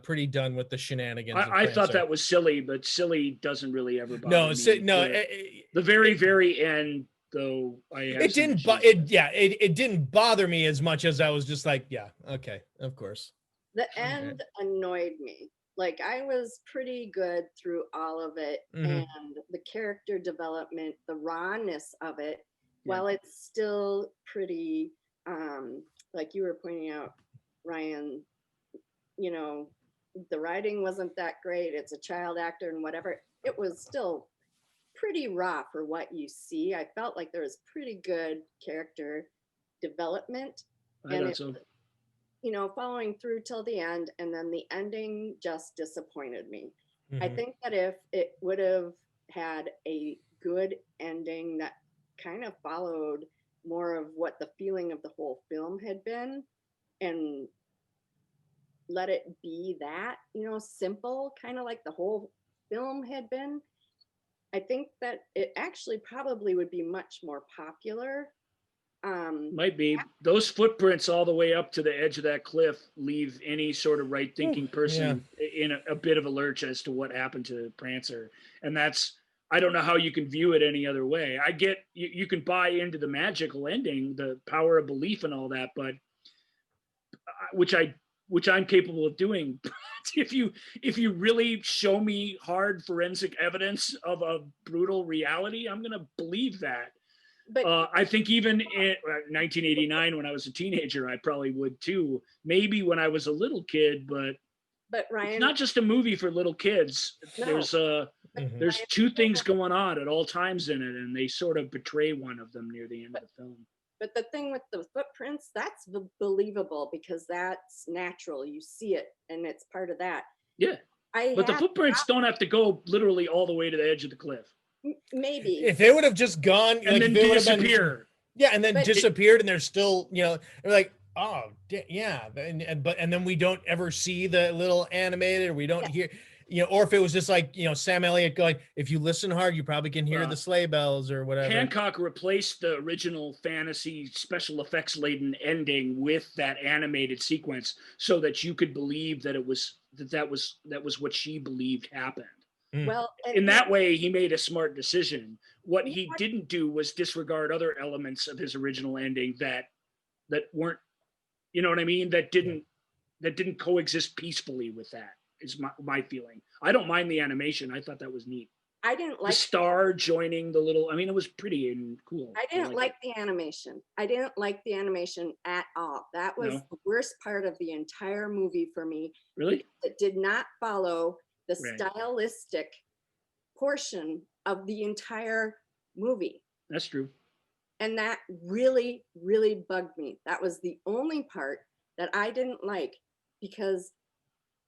Pretty done with the shenanigans. I thought that was silly, but silly doesn't really ever bother me. The very, very end, though, it didn't bother me as much as I was just like, yeah, okay, of course. The end annoyed me. Like I was pretty good through all of it, and the character development, the rawness of it, while it's still pretty, like you were pointing out, Ryan, the writing wasn't that great. It's a child actor and whatever. It was still pretty raw for what you see. I felt like there was pretty good character development. Following through till the end, and then the ending just disappointed me. I think that if it would have had a good ending that kind of followed more of what the feeling of the whole film had been, and let it be that, simple, kind of like the whole film had been, I think that it actually probably would be much more popular. Might be. Those footprints all the way up to the edge of that cliff leave any sort of right thinking person in a bit of a lurch as to what happened to Prancer. And I don't know how you can view it any other way. I get you can buy into the magical ending, the power of belief and all that, but which I'm capable of doing. if you really show me hard forensic evidence of a brutal reality, I'm gonna believe that. But I think even in 1989, when I was a teenager, I probably would too. Maybe when I was a little kid, but Ryan, it's not just a movie for little kids. No. There's two things going on at all times in it, and they sort of betray one of them near the end of the film. But the thing with the footprints, that's believable because that's natural. You see it, and it's part of that. Yeah, but the footprints don't have to go literally all the way to the edge of the cliff. Maybe if they would have just gone and then disappear. And then disappeared, and they're still, they're like, oh yeah, and then we don't ever see the little animated, or we don't hear, or if it was just like, Sam Elliott going, if you listen hard, you probably can hear the sleigh bells or whatever. Hancock replaced the original fantasy special effects laden ending with that animated sequence so that you could believe that that was what she believed happened. Well, in that way, he made a smart decision. What he didn't do was disregard other elements of his original ending that weren't, you know what I mean? That didn't coexist peacefully with that. Is my feeling. I don't mind the animation. I thought that was neat. I didn't like the star joining the little. I mean, it was pretty and cool. I didn't like the animation. I didn't like the animation at all. That was the worst part of the entire movie for me. Really? It did not follow the stylistic portion of the entire movie. That's true. And that really, really bugged me. That was the only part that I didn't like because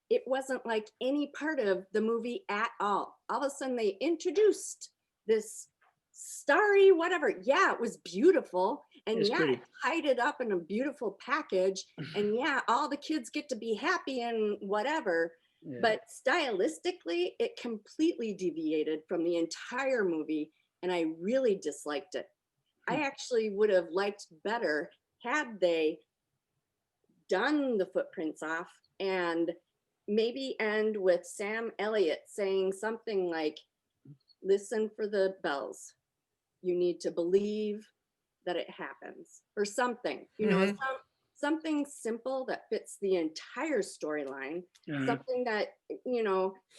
it wasn't like any part of the movie at all. All of a sudden they introduced this starry whatever. Yeah, it was beautiful. And it tied it up in a beautiful package. And all the kids get to be happy and whatever. Yeah. But stylistically, it completely deviated from the entire movie, and I really disliked it. I actually would have liked better had they done the footprints off and maybe end with Sam Elliott saying something like, listen for the bells. You need to believe that it happens, or something, something simple that fits the entire storyline, something that,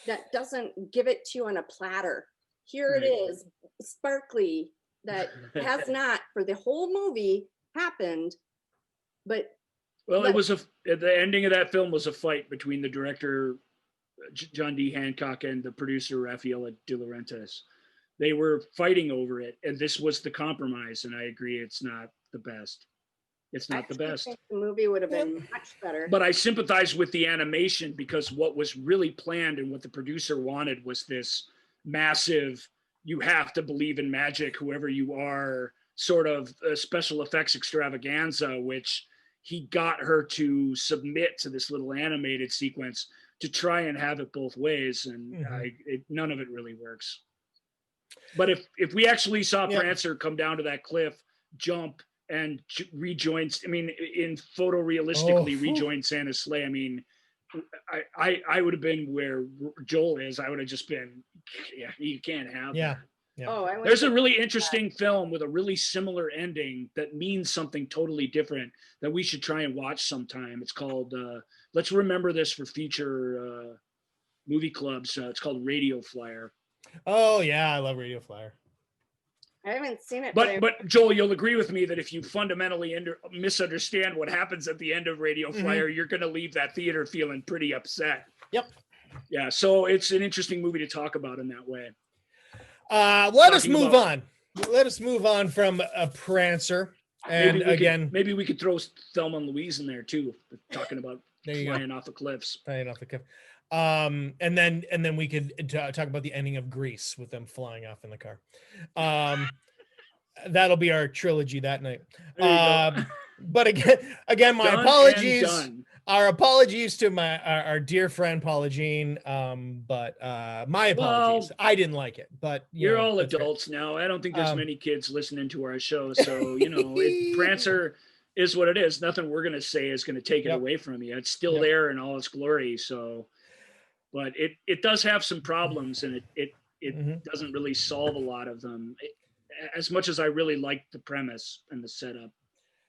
that doesn't give it to you on a platter. Here it is, sparkly, that has not for the whole movie happened, but. Well, it was the ending of that film was a fight between the director, John D. Hancock, and the producer, Raffaella De Laurentiis. They were fighting over it, and this was the compromise, and I agree it's not the best. It's not the best. I think the movie would have been much better. But I sympathize with the animation because what was really planned and what the producer wanted was this massive, you have to believe in magic, whoever you are, sort of special effects extravaganza, which he got her to submit to this little animated sequence to try and have it both ways. And none of it really works. But if we actually saw Prancer come down to that cliff, jump, and rejoins, I mean, in photorealistically rejoin Santa's sleigh, I mean, I would have been where Joel is. I would have just been, you can't have that. Oh, there's a really interesting film with a really similar ending that means something totally different that we should try and watch sometime. It's called, let's remember this for future movie clubs. It's called Radio Flyer. Oh yeah, I love Radio Flyer. I haven't seen it. But Joel, you'll agree with me that if you fundamentally misunderstand what happens at the end of Radio Flyer, you're going to leave that theater feeling pretty upset. Yep. Yeah, so it's an interesting movie to talk about in that way. Let us move on. Let us move on from a Prancer. And maybe we could throw Thelma and Louise in there too, talking about flying off the cliffs. Flying off the cliff. And then we could talk about the ending of Grease with them flying off in the car. That'll be our trilogy that night. But again, my apologies. Our apologies to our dear friend Paula Jean. But my apologies. I didn't like it. But you're all adults now. I don't think there's many kids listening to our show. So Prancer is what it is. Nothing we're gonna say is gonna take it away from you. It's still there in all its glory. So. But it does have some problems, and it doesn't really solve a lot of them. As much as I really like the premise and the setup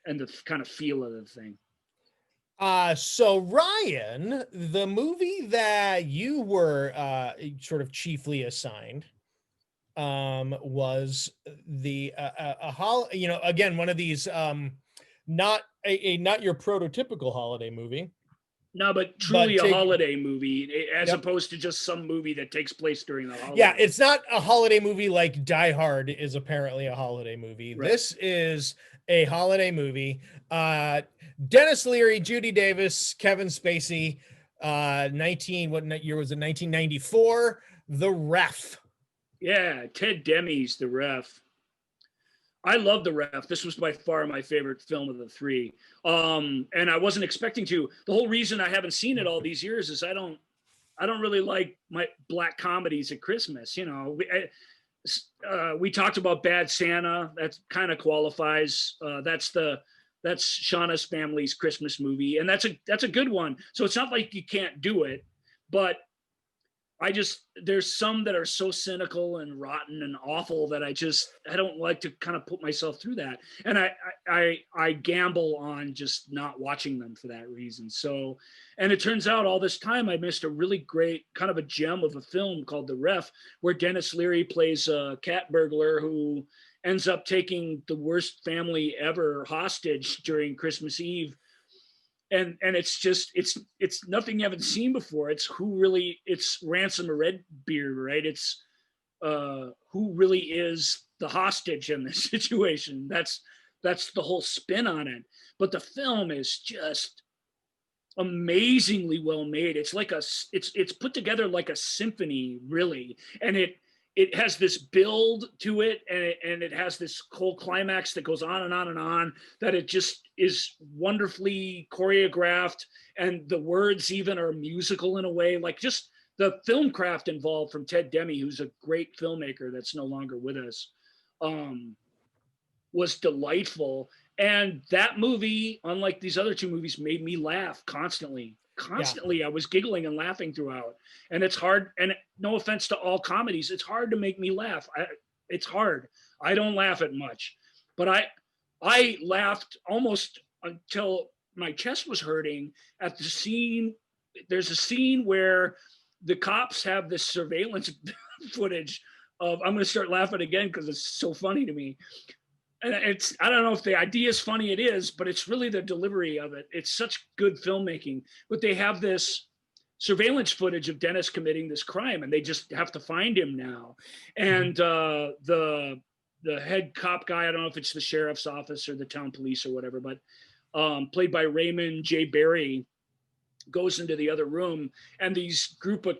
and the kind of feel of the thing. So Ryan, the movie that you were sort of chiefly assigned was the you know, again, one of these not not your prototypical holiday movie, No, but but truly a holiday movie, as Yep. opposed to just some movie that takes place during the holidays. Yeah, it's not a holiday movie like Die Hard is apparently a holiday movie. Right. This is a holiday movie. Dennis Leary, Judy Davis, Kevin Spacey, 19, what year was it? 1994, The Ref. Yeah, Ted Demme's The Ref. I love The Ref. This was by far my favorite film of the three. And I wasn't expecting to. The whole reason I haven't seen it all these years is I don't really like my black comedies at Christmas. You know, we talked about Bad Santa. That kind of qualifies. That's Shauna's family's Christmas movie, and that's a good one. So it's not like you can't do it, but there's some that are so cynical and rotten and awful that I don't like to kind of put myself through that. And I gamble on just not watching them for that reason. So, and it turns out all this time I missed a really great kind of a gem of a film called The Ref, where Dennis Leary plays a cat burglar who ends up taking the worst family ever hostage during Christmas Eve. And it's nothing you haven't seen before. It's Ransom of Redbeard, right? It's who really is the hostage in this situation. That's the whole spin on it. But the film is just amazingly well made. It's put together like a symphony, really. And it has this build to it, and it has this whole climax that goes on and on and on, that it just is wonderfully choreographed, and the words even are musical in a way. Like, just the film craft involved from Ted Demme, who's a great filmmaker that's no longer with us, was delightful. And that movie, unlike these other two movies, made me laugh constantly. Yeah. I was giggling and laughing throughout. And it's hard, and no offense to all comedies, it's hard to make me laugh. It's hard. I don't laugh at much, but I laughed almost until my chest was hurting at the scene. There's a scene where the cops have this surveillance footage of, I'm going to start laughing again because it's so funny to me. And I don't know if the idea is funny, it is, but it's really the delivery of it. It's such good filmmaking. But they have this surveillance footage of Dennis committing this crime, and they just have to find him now. And the head cop guy, I don't know if it's the sheriff's office or the town police or whatever, but played by Raymond J. Barry, goes into the other room, and these group of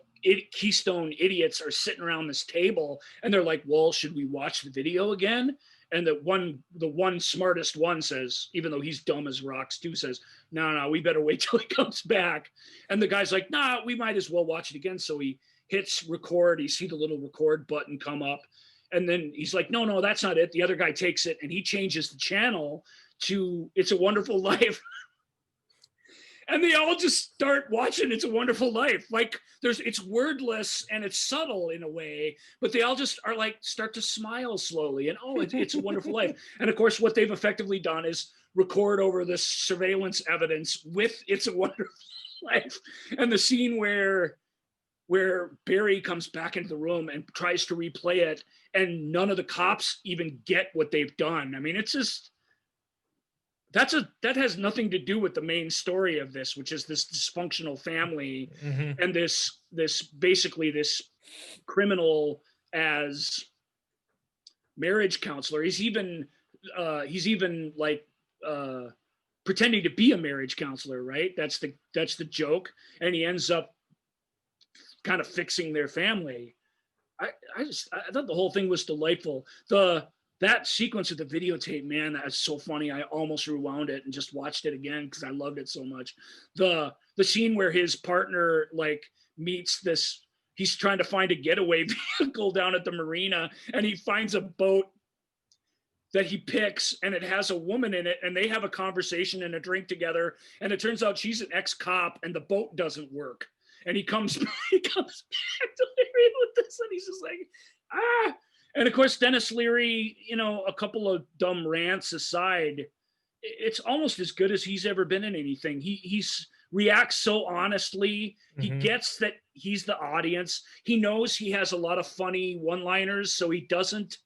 Keystone idiots are sitting around this table, and they're like, well, should we watch the video again? And the one smartest one says, even though he's dumb as rocks too, says, no, we better wait till he comes back. And the guy's like, nah, we might as well watch it again. So he hits record. You see the little record button come up. And then he's like, no, that's not it. The other guy takes it and he changes the channel to It's a Wonderful Life. And they all just start watching It's a Wonderful Life. Like, it's wordless and it's subtle in a way, but they all just are like, start to smile slowly. And it's a Wonderful Life. And of course, what they've effectively done is record over this surveillance evidence with It's a Wonderful Life. And the scene where Barry comes back into the room and tries to replay it, and none of the cops even get what they've done. I mean, it's just, that has nothing to do with the main story of this, which is this dysfunctional family and this basically this criminal as marriage counselor. He's even like pretending to be a marriage counselor, right? That's the joke, and he ends up kind of fixing their family. I thought the whole thing was delightful. That sequence of the videotape, man, that's so funny. I almost rewound it and just watched it again because I loved it so much. The scene where his partner like meets this, he's trying to find a getaway vehicle down at the marina, and he finds a boat that he picks, and it has a woman in it, and they have a conversation and a drink together, and it turns out she's an ex-cop, and the boat doesn't work. And he comes back to Leary with this, and he's just like, ah. And of course, Dennis Leary, a couple of dumb rants aside, it's almost as good as he's ever been in anything. He's reacts so honestly. He gets that he's the audience. He knows he has a lot of funny one-liners, so he doesn't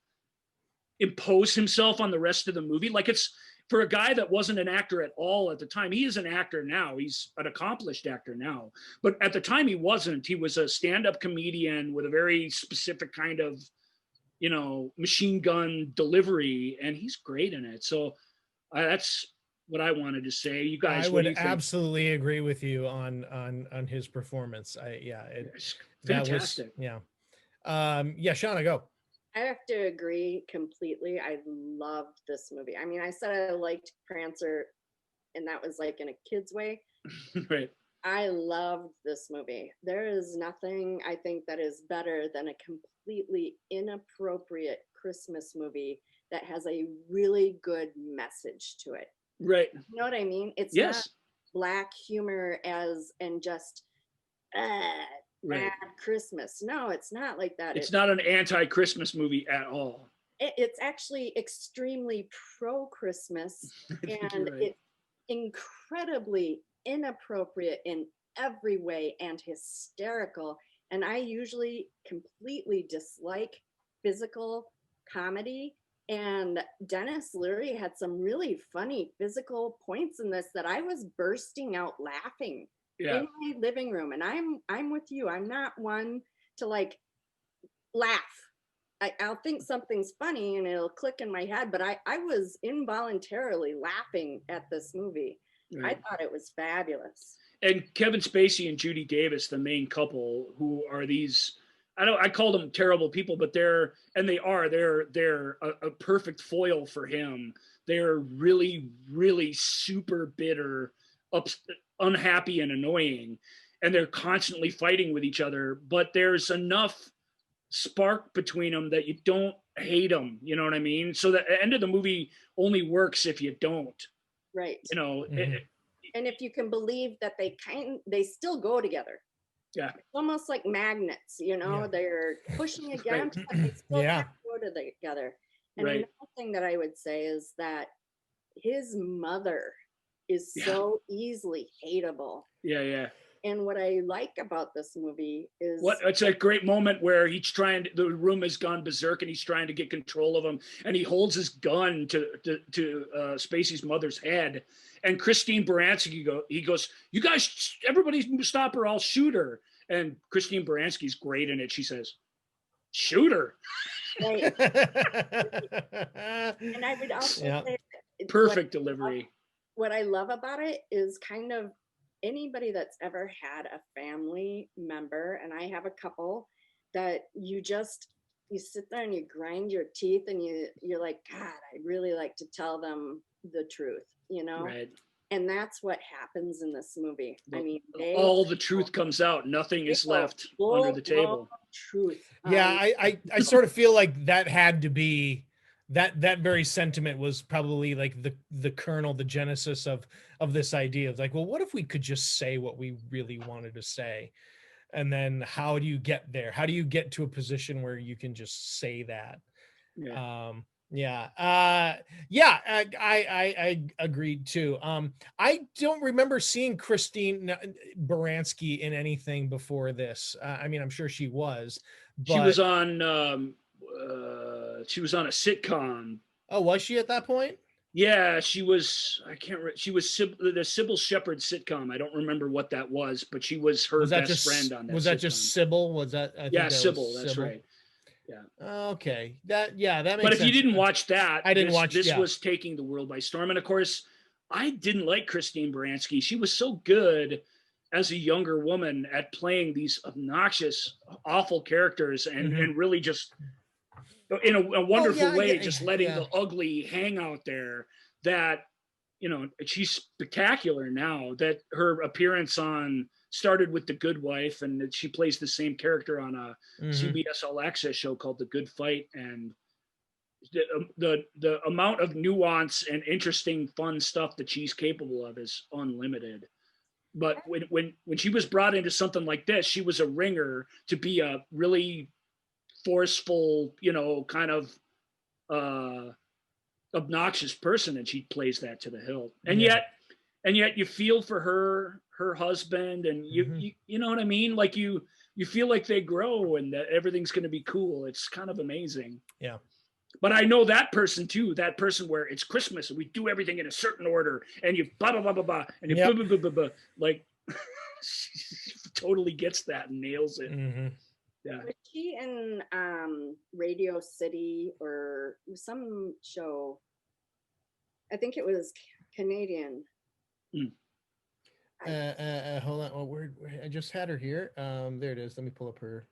impose himself on the rest of the movie. Like, it's for a guy that wasn't an actor at all at the time. He is an actor now. He's an accomplished actor now. But at the time he wasn't. He was a stand-up comedian with a very specific kind of, machine gun delivery, and he's great in it. So that's what I wanted to say. You guys, I would absolutely agree with you on his performance. It's fantastic. Shauna, go. I have to agree completely. I loved this movie. I mean, I said I liked Prancer, and that was like in a kid's way. Right. I loved this movie. There is nothing I think that is better than a completely inappropriate Christmas movie that has a really good message to it. Right. You know what I mean? It's yes. not black humor and just bad Christmas. No, it's not like that. It's not an anti-Christmas movie at all. It's actually extremely pro-Christmas, and it's incredibly inappropriate in every way and hysterical. And I usually completely dislike physical comedy. And Dennis Leary had some really funny physical points in this that I was bursting out laughing in my living room. And I'm with you. I'm not one to like laugh. I'll think something's funny and it'll click in my head, but I was involuntarily laughing at this movie. Right. I thought it was fabulous. And Kevin Spacey and Judy Davis, the main couple, who are these, I call them terrible people, but they're a perfect foil for him. They're really, really super bitter, unhappy and annoying, and they're constantly fighting with each other, but there's enough spark between them that you don't hate them. You know what I mean? So the end of the movie only works if you don't. Right. And if you can believe that they still go together. Yeah. It's almost like magnets, they're pushing against, but they still can't go together. And another thing that I would say is that his mother is so easily hateable. Yeah. And what I like about this movie is it's a great moment where the room has gone berserk and he's trying to get control of him, and he holds his gun to Spacey's mother's head, and Christine Baranski he goes, "You guys, everybody stop her, I'll shoot her." And Christine Baranski's great in it. She says, "Shoot her." Right. And I would also say perfect delivery. What I love about it is kind of anybody that's ever had a family member, and I have a couple, that you sit there and you grind your teeth and you're like, God, I'd really like to tell them the truth, Right. And that's what happens in this movie. I mean, all the truth comes out. Nothing is left under the table. Truth. I sort of feel like that had to be that very sentiment was probably like the kernel, the genesis of this idea of like, well, what if we could just say what we really wanted to say? And then how do you get there? How do you get to a position where you can just say that? I agreed too. I don't remember seeing Christine Baranski in anything before this. I mean, I'm sure she was, but she was on a sitcom. Oh, was she at that point? Yeah, she was. I can't remember. She was the Sybil Shepherd sitcom. I don't remember what that was, but she was her best friend on that. Was that just Sybil? Was that? Sybil. That's right. Yeah. Okay. That makes sense. But if you didn't watch that, I didn't watch. This was taking the world by storm. And of course, I didn't like Christine Baranski. She was so good as a younger woman at playing these obnoxious, awful characters, and really just in a wonderful way, just letting the ugly hang out there. That she's spectacular now. That her appearance started with The Good Wife, and that she plays the same character on a CBS All Access show called The Good Fight, and the amount of nuance and interesting, fun stuff that she's capable of is unlimited. But when she was brought into something like this, she was a ringer to be a really forceful, kind of obnoxious person, and she plays that to the hilt. And yet you feel for her husband, and you know what I mean? Like you feel like they grow and that everything's going to be cool. It's kind of amazing. Yeah. But I know that person too, that person where it's Christmas and we do everything in a certain order, and you blah, blah, blah, blah, blah, and you blah, blah, blah, blah, blah. Like, she totally gets that and nails it. Yeah. Was she in Radio City or some show? I think it was Canadian. Hold on. Oh, where I just had her here. There it is. Let me pull up her.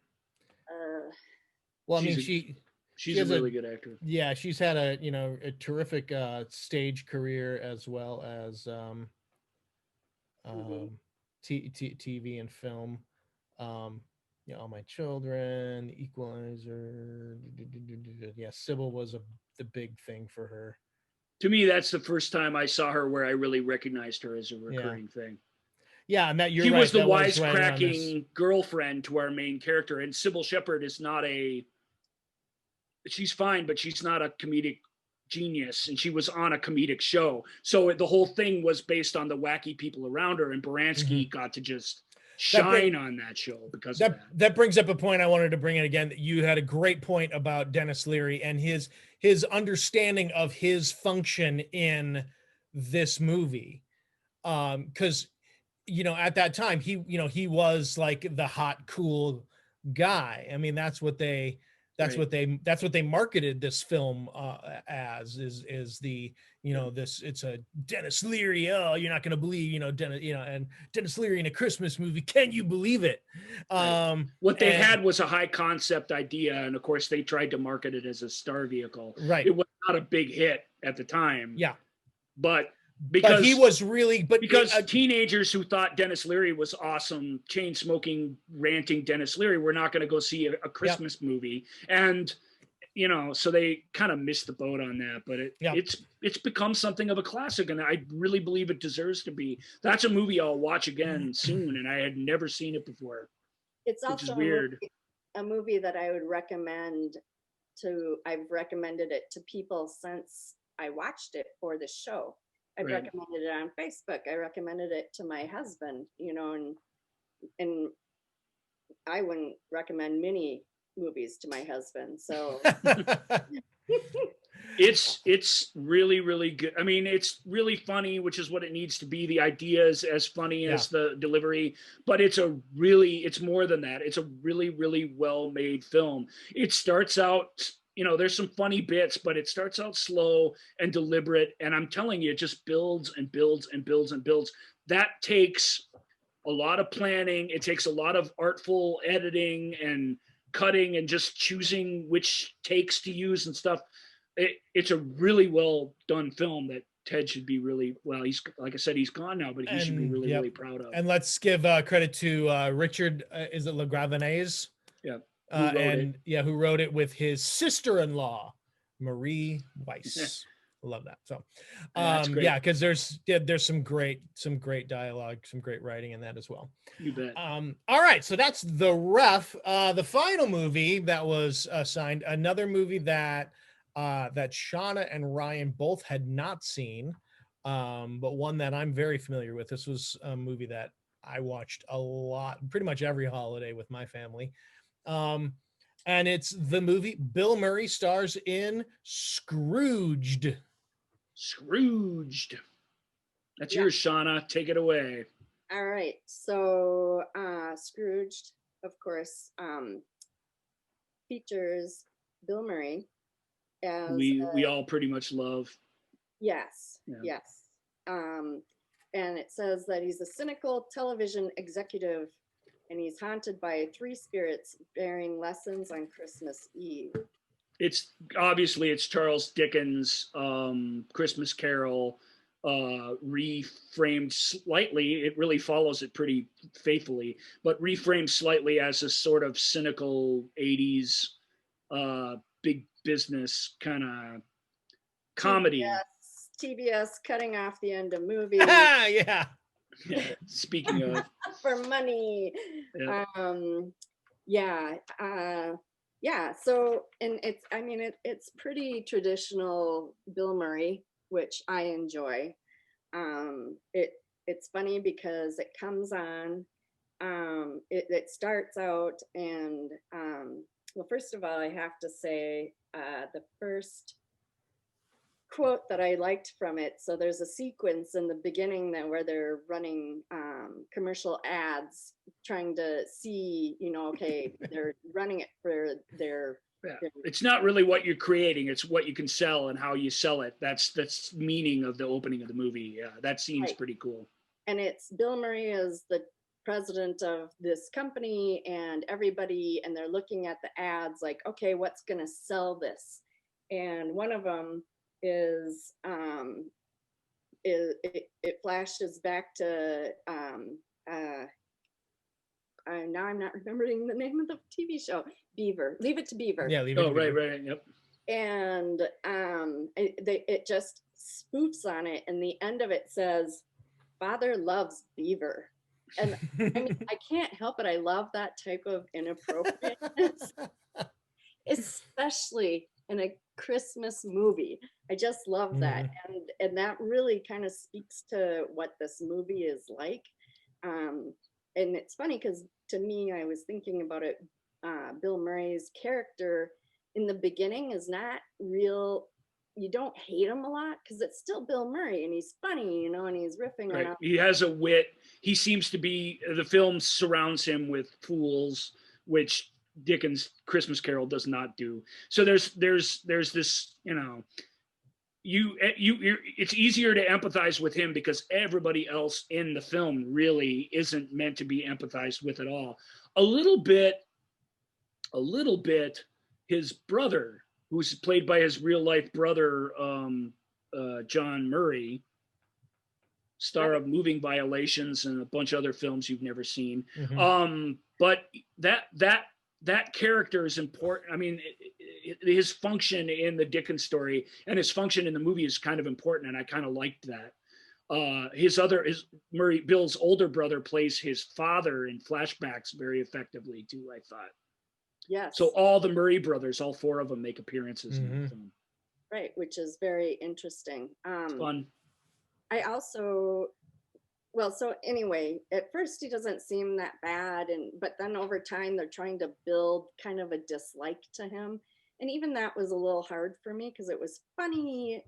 Well, I mean, she's a really good actor. Yeah, she's had a terrific stage career as well as TV and film. All My Children, Equalizer. Yeah, Sybil was the big thing for her. To me, that's the first time I saw her where I really recognized her as a recurring thing. Yeah, and she was the wisecracking girlfriend to our main character, and Sybil Shepherd is not she's fine, but she's not a comedic genius, and she was on a comedic show. So the whole thing was based on the wacky people around her, and Baranski got to just shine on that show because of that. That brings up a point I wanted to bring in again. That you had a great point about Dennis Leary and his understanding of his function in this movie. Because at that time he was like the hot, cool guy. I mean, that's what they marketed this film as is the this, it's a Dennis Leary, oh, you're not going to believe Dennis Leary in a Christmas movie, can you believe it? What they had was a high concept idea, and of course they tried to market it as a star vehicle. Right. It was not a big hit at the time. Yeah. But because he was really, teenagers who thought Dennis Leary was awesome, chain smoking, ranting Dennis Leary, were not going to go see a Christmas movie. And, so they kind of missed the boat on that, but it's become something of a classic, and I really believe it deserves to be. That's a movie I'll watch again soon, and I had never seen it before. It's also weird. A movie that I would recommend I've recommended it to people since I watched it for the show. I've recommended it on Facebook. I recommended it to my husband, and I wouldn't recommend many movies to my husband. So it's really, really good. I mean, it's really funny, which is what it needs to be. The idea is as funny as the delivery, but it's more than that. It's a really, really well-made film. It starts out, there's some funny bits, but it starts out slow and deliberate. And I'm telling you, it just builds and builds and builds and builds. That takes a lot of planning. It takes a lot of artful editing and cutting and just choosing which takes to use and stuff. It's a really well done film that Ted should be really, he's, like I said, he's gone now, but he should be really, really proud of. And let's give credit to Richard, is it LaGravenese? Yeah. Who wrote it with his sister-in-law, Marie Weiss. Love that. So, because there's some great dialogue, some great writing in that as well. You bet. All right, so that's The Ref. The final movie that was assigned, another movie that Shauna and Ryan both had not seen, but one that I'm very familiar with. This was a movie that I watched a lot, pretty much every holiday with my family. And it's the movie Bill Murray stars in Scrooged. That's yours, Shauna. Take it away. All right. So Scrooged, of course, features Bill Murray. As, we all pretty much love. Yes. And it says that he's a cynical television executive, and he's haunted by three spirits bearing lessons on Christmas Eve. It's Charles Dickens' Christmas Carol, reframed slightly. It really follows it pretty faithfully, but reframed slightly as a sort of cynical 80s big business kind of comedy. TBS cutting off the end of movies. Yeah. Speaking of for money. Yeah, so and it's I mean it's pretty traditional Bill Murray, which I enjoy. It's funny because it comes on, it starts out and well, first of all, I have to say the first quote that I liked from it. So there's a sequence in the beginning that where they're running commercial ads, trying to see, okay, they're running it for Yeah. their It's not really what you're creating, it's what you can sell and how you sell it. That's meaning of the opening of the movie. Yeah, that scene's right. pretty cool. And it's Bill Murray as the president of this company and everybody, and they're looking at the ads like, okay, what's going to sell this? And one of them is it flashes back to now I'm not remembering the name of the TV show. Beaver, Leave It to Beaver. Yeah, leave it. Oh, to right, Beaver. right, yep. And it just spoofs on it, and the end of it says, "Father loves Beaver." And I mean, I can't help it. I love that type of inappropriateness, especially in a Christmas movie. I just love that. And that really kind of speaks to what this movie is like. And it's funny because to me, I was thinking about it, Bill Murray's character in the beginning is not real. You don't hate him a lot because it's still Bill Murray and he's funny, and he's riffing Right. on. He has a wit. He seems to be, the film surrounds him with fools, which Dickens' Christmas Carol does not do. So there's this, it's easier to empathize with him because everybody else in the film really isn't meant to be empathized with at all. A little bit, his brother, who's played by his real life brother, John Murray, star of Moving Violations and a bunch of other films you've never seen. But that character is important. I mean, his function in the Dickens story and his function in the movie is kind of important, and I kind of liked that. Bill's older brother plays his father in flashbacks very effectively too, I thought. Yes. So all the Murray brothers, all four of them, make appearances in the film. Right, which is very interesting. It's fun. I also, well, so anyway, at first he doesn't seem that bad, but then over time they're trying to build kind of a dislike to him, and even that was a little hard for me because it was funny,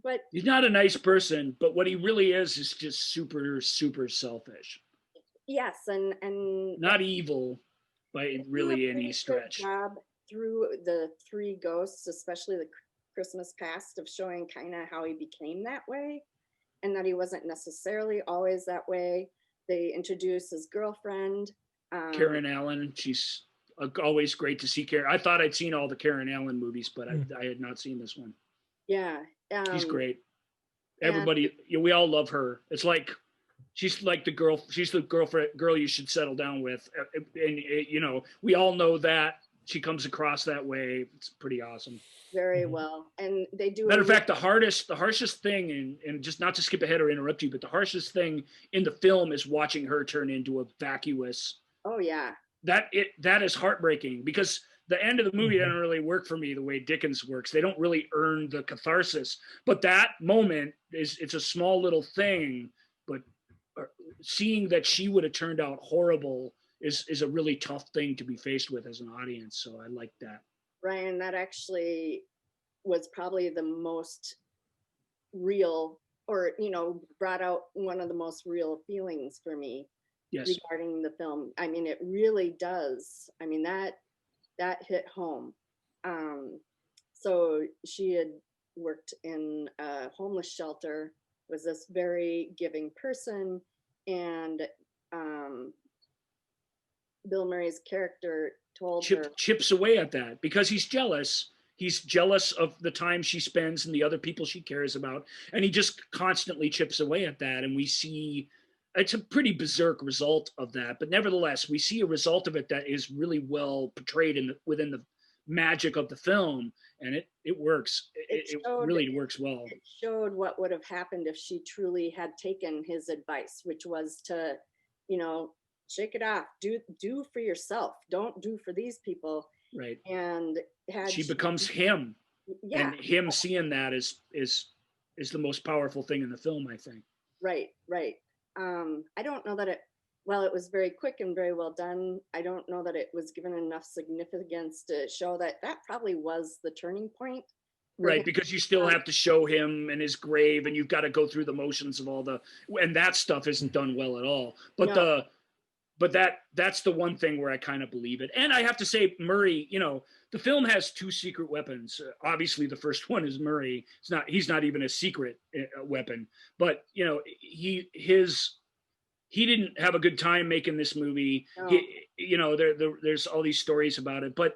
but he's not a nice person. But what he really is just super, super selfish. Yes, and not evil by really any stretch. Job through the three ghosts, especially the Christmas past, of showing kind of how he became that way, and that he wasn't necessarily always that way. They introduce his girlfriend, Karen Allen. She's always great to see. Karen. I thought I'd seen all the Karen Allen movies, but I had not seen this one. Yeah, she's great. Everybody, we all love her. It's like she's like the girl. She's the girl you should settle down with, and we all know that she comes across that way. It's pretty awesome. Very well, and they do. Matter of fact, the harshest thing, and just not to skip ahead or interrupt you, but the harshest thing in the film is watching her turn into a vacuous. Oh yeah. That is heartbreaking because the end of the movie doesn't really work for me the way Dickens works. They don't really earn the catharsis, but that moment it's a small little thing, but seeing that she would have turned out horrible is a really tough thing to be faced with as an audience. So I like that. Ryan, that actually was probably the most real, or brought out one of the most real feelings for me. Yes. Regarding the film. I mean, it really does. I mean, that hit home. So she had worked in a homeless shelter, was this very giving person, and Bill Murray's character told her, chips away at that because he's jealous. He's jealous of the time she spends and the other people she cares about, and he just constantly chips away at that. And we see it's a pretty berserk result of that, but nevertheless, we see a result of it that is really well portrayed within the magic of the film, and it works. It really works well. It showed what would have happened if she truly had taken his advice, which was to, shake it off, do for yourself, don't do for these people. Right. And She becomes him, yeah, and him seeing that is the most powerful thing in the film, I think. right. I don't know that it was very quick and very well done. I don't know that it was given enough significance to show that probably was the turning point. Right, because you still have to show him and his grave, and you've got to go through the motions of and that stuff isn't done well at all. But No. that's the one thing where I kind of believe it. And I have to say, Murray, the film has 2 secret weapons. Obviously, the first one is Murray. He's not even a secret weapon, but he didn't have a good time making this movie. No. There's all these stories about it, but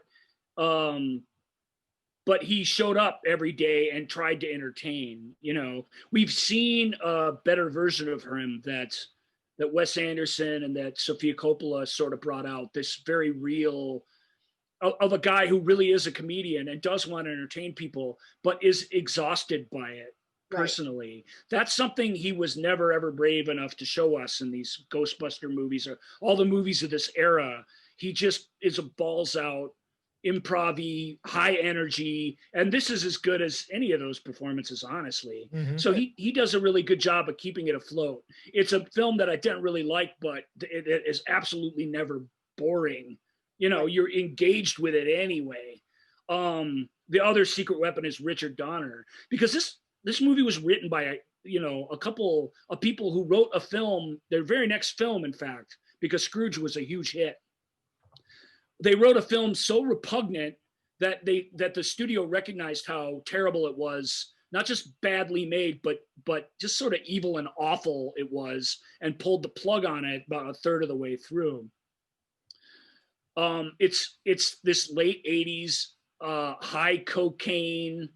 he showed up every day and tried to entertain. We've seen a better version of him that Wes Anderson and that Sofia Coppola sort of brought out, this very real of a guy who really is a comedian and does want to entertain people, but is exhausted by it personally. Right. That's something he was never, ever brave enough to show us in these Ghostbuster movies or all the movies of this era. He just is a balls out, improv-y, high energy, and this is as good as any of those performances, honestly. Mm-hmm. So he does a really good job of keeping it afloat. It's a film that I didn't really like, but it is absolutely never boring. You're engaged with it anyway. The other secret weapon is Richard Donner, because this movie was written by a couple of people who wrote a film, their very next film, in fact, because Scrooged was a huge hit. They wrote a film so repugnant that the studio recognized how terrible it was, not just badly made, but just sort of evil and awful it was, and pulled the plug on it about a third of the way through. It's this late 80s high cocaine,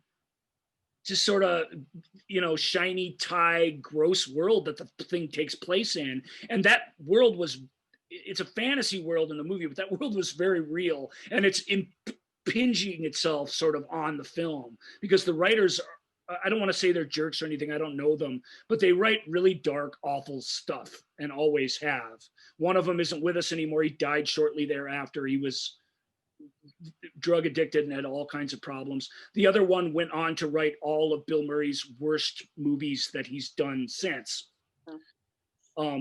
just sort of shiny tie, gross world that the thing takes place in, and that world it's a fantasy world in the movie, but that world was very real, and it's impinging itself sort of on the film, because the writers, I don't want to say they're jerks or anything, I don't know them, but they write really dark, awful stuff, and always have. One of them isn't with us anymore. He died shortly thereafter. He was drug addicted and had all kinds of problems. The other one went on to write all of Bill Murray's worst movies that he's done since.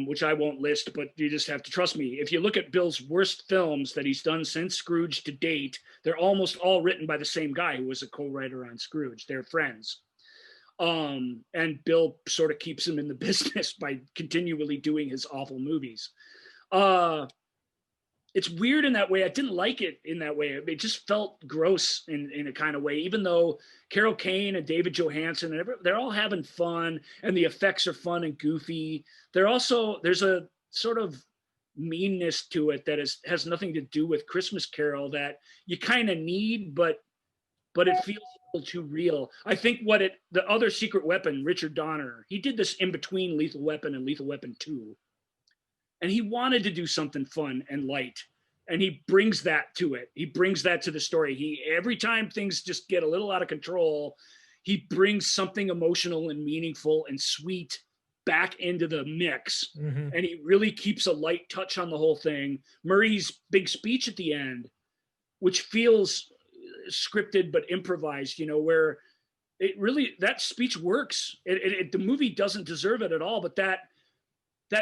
Which I won't list, but you just have to trust me. If you look at Bill's worst films that he's done since Scrooge to date, they're almost all written by the same guy who was a co-writer on Scrooge. They're friends. And Bill sort of keeps him in the business by continually doing his awful movies. It's weird in that way. I didn't like it in that way. It just felt gross in a kind of way, even though Carol Kane and David Johansen, they're all having fun, and the effects are fun and goofy. There's a sort of meanness to it that has nothing to do with Christmas Carol that you kind of need, but it feels a little too real. I think the other secret weapon, Richard Donner, he did this in between Lethal Weapon and Lethal Weapon 2. And he wanted to do something fun and light. And he brings that to it. He brings that to the story. Every time things just get a little out of control, he brings something emotional and meaningful and sweet back into the mix. Mm-hmm. And he really keeps a light touch on the whole thing. Murray's big speech at the end, which feels scripted but improvised, where that speech works. The movie doesn't deserve it at all, but that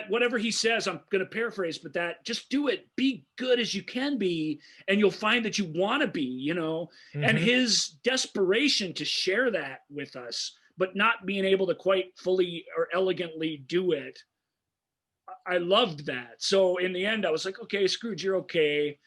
whatever he says, I'm going to paraphrase, but that just do it, be good as you can be, and you'll find that you want to be, mm-hmm. And his desperation to share that with us, but not being able to quite fully or elegantly do it. I loved that. So in the end, I was like, okay, Scrooge, you're okay.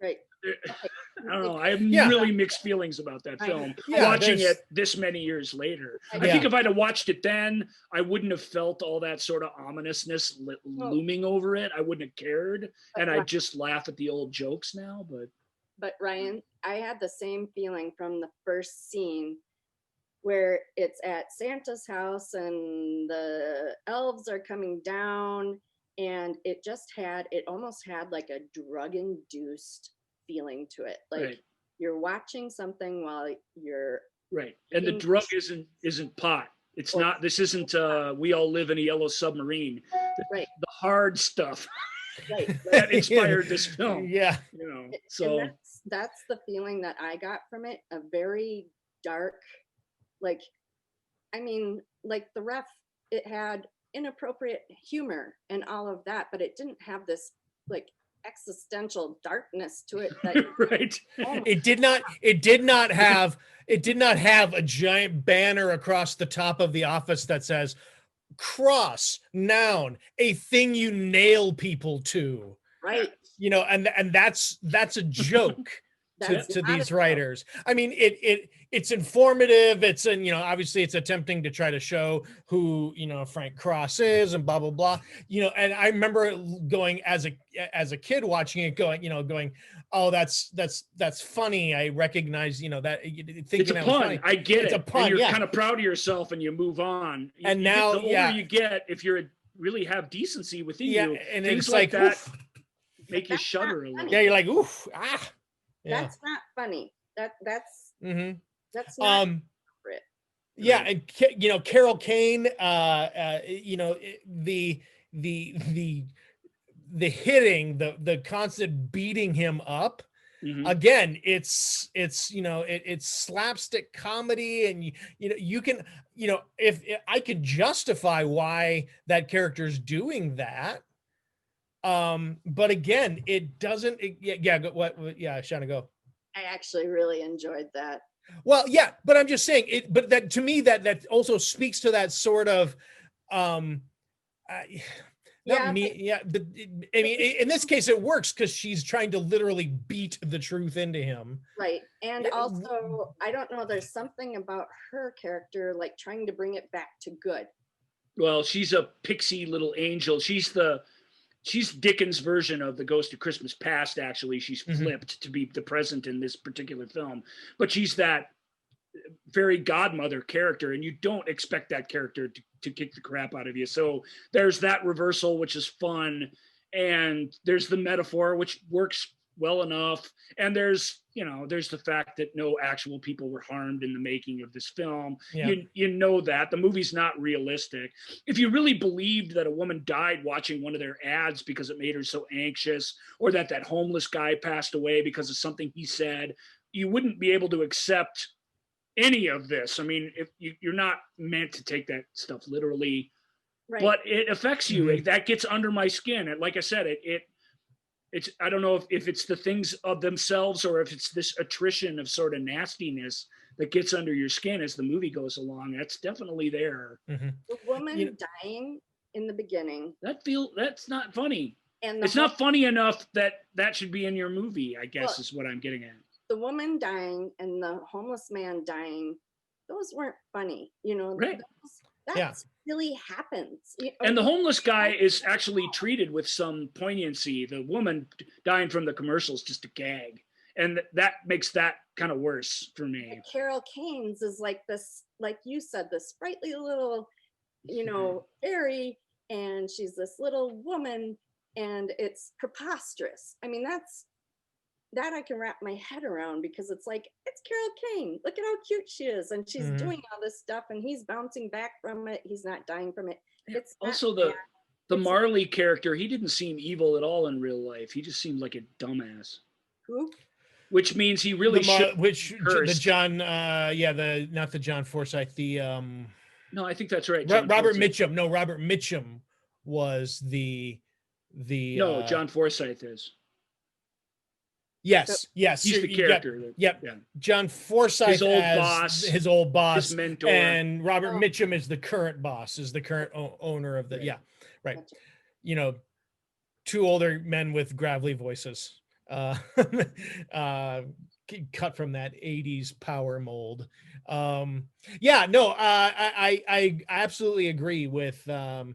Right. I don't know. I have really mixed feelings about that film, watching it this many years later. I think if I'd have watched it then, I wouldn't have felt all that sort of ominousness looming over it. I wouldn't have cared. And I'd just laugh at the old jokes now. But Ryan, I had the same feeling from the first scene where it's at Santa's house and the elves are coming down, and it almost had like a drug-induced feeling to it, like you're watching something while you're and the drug isn't pot. It's not. This isn't We All Live in a Yellow Submarine. The hard stuff Right. that inspired this film. Yeah. You know, And so that's the feeling that I got from it. A very dark, like, I mean, like the ref, it had inappropriate humor and all of that, but it didn't have this like existential darkness to it that right. oh, It did not have a giant banner across the top of the office that says cross noun, a thing you nail people to. right. You know, and that's a joke That's to not these a- writers. I mean, it's informative. It's, and you know, obviously it's attempting to try to show who, you know, Frank Cross is and blah blah blah. You know, and I remember going as a kid watching it, going, oh, that's funny. I recognize, you know, that thinking It's a that was pun. funny. I get It's it. a pun, and you're yeah. kind of proud of yourself and you move on. And You now, the older yeah. you get, if you're really have decency within Yeah, you, and things it's like that oof. make you That's shudder a not little. funny. Yeah, you're like, oof, ah. Yeah. That's not funny. That's Mm-hmm. that's not appropriate. Yeah, Right. and you know, Carol Kane, you know, the hitting, the constant beating him up. Mhm. Again, it's you know, it's slapstick comedy, and you know, you can, you know, if I could justify why that character's doing that. But again, it doesn't. Yeah, Shauna, go. I actually really enjoyed that. Well, yeah, but I'm just saying it. But that, to me, that also speaks to that sort of, um, not Yeah, me. Yeah, but I mean, in this case, it works because she's trying to literally beat the truth into him. right. And Yeah, also, I don't know, there's something about her character, like trying to bring it back to good. Well, she's a pixie little angel. She's Dickens' version of the Ghost of Christmas Past. Actually, she's flipped to be the present in this particular film, but she's that very godmother character, and you don't expect that character to kick the crap out of you. So there's that reversal, which is fun, and there's the metaphor, which works well enough, and there's the fact that no actual people were harmed in the making of this film. Yeah. You know that the movie's not realistic. If you really believed that a woman died watching one of their ads because it made her so anxious, or that homeless guy passed away because of something he said, you wouldn't be able to accept any of this. I mean, if you're not meant to take that stuff literally, Right. but it affects you. That gets under my skin. And like I said, it's I don't know if it's the things of themselves, or if it's this attrition of sort of nastiness that gets under your skin as the movie goes along. That's definitely there. The woman dying in the beginning. That's not funny. And it's not funny enough that should be in your movie, I guess, is what I'm getting at. The woman dying and the homeless man dying, those weren't funny, you know. Right. That really happens. And the homeless guy is actually treated with some poignancy. The woman dying from the commercials just a gag, and that makes that kind of worse for me. And Carol Kane's is like this, like you said, this sprightly little, you know, fairy, and she's this little woman, and it's preposterous. I mean, that I can wrap my head around, because it's like, it's Carol Kane. Look at how cute she is. And she's doing all this stuff, and he's bouncing back from it. He's not dying from it. It's also the Marley character, he didn't seem evil at all in real life. He just seemed like a dumbass. Who? Which means he really should. The John, not the John Forsythe, No, I think that's right. Robert Mitchum. No, Robert Mitchum was the. No, John Forsythe is. Yes. He's the character. Yeah. John Forsythe, his old boss, his mentor, and Robert Mitchum is the current boss, is the current owner of the. Right. Yeah, right. Gotcha. You know, two older men with gravelly voices, cut from that '80s power mold. I absolutely agree with everything.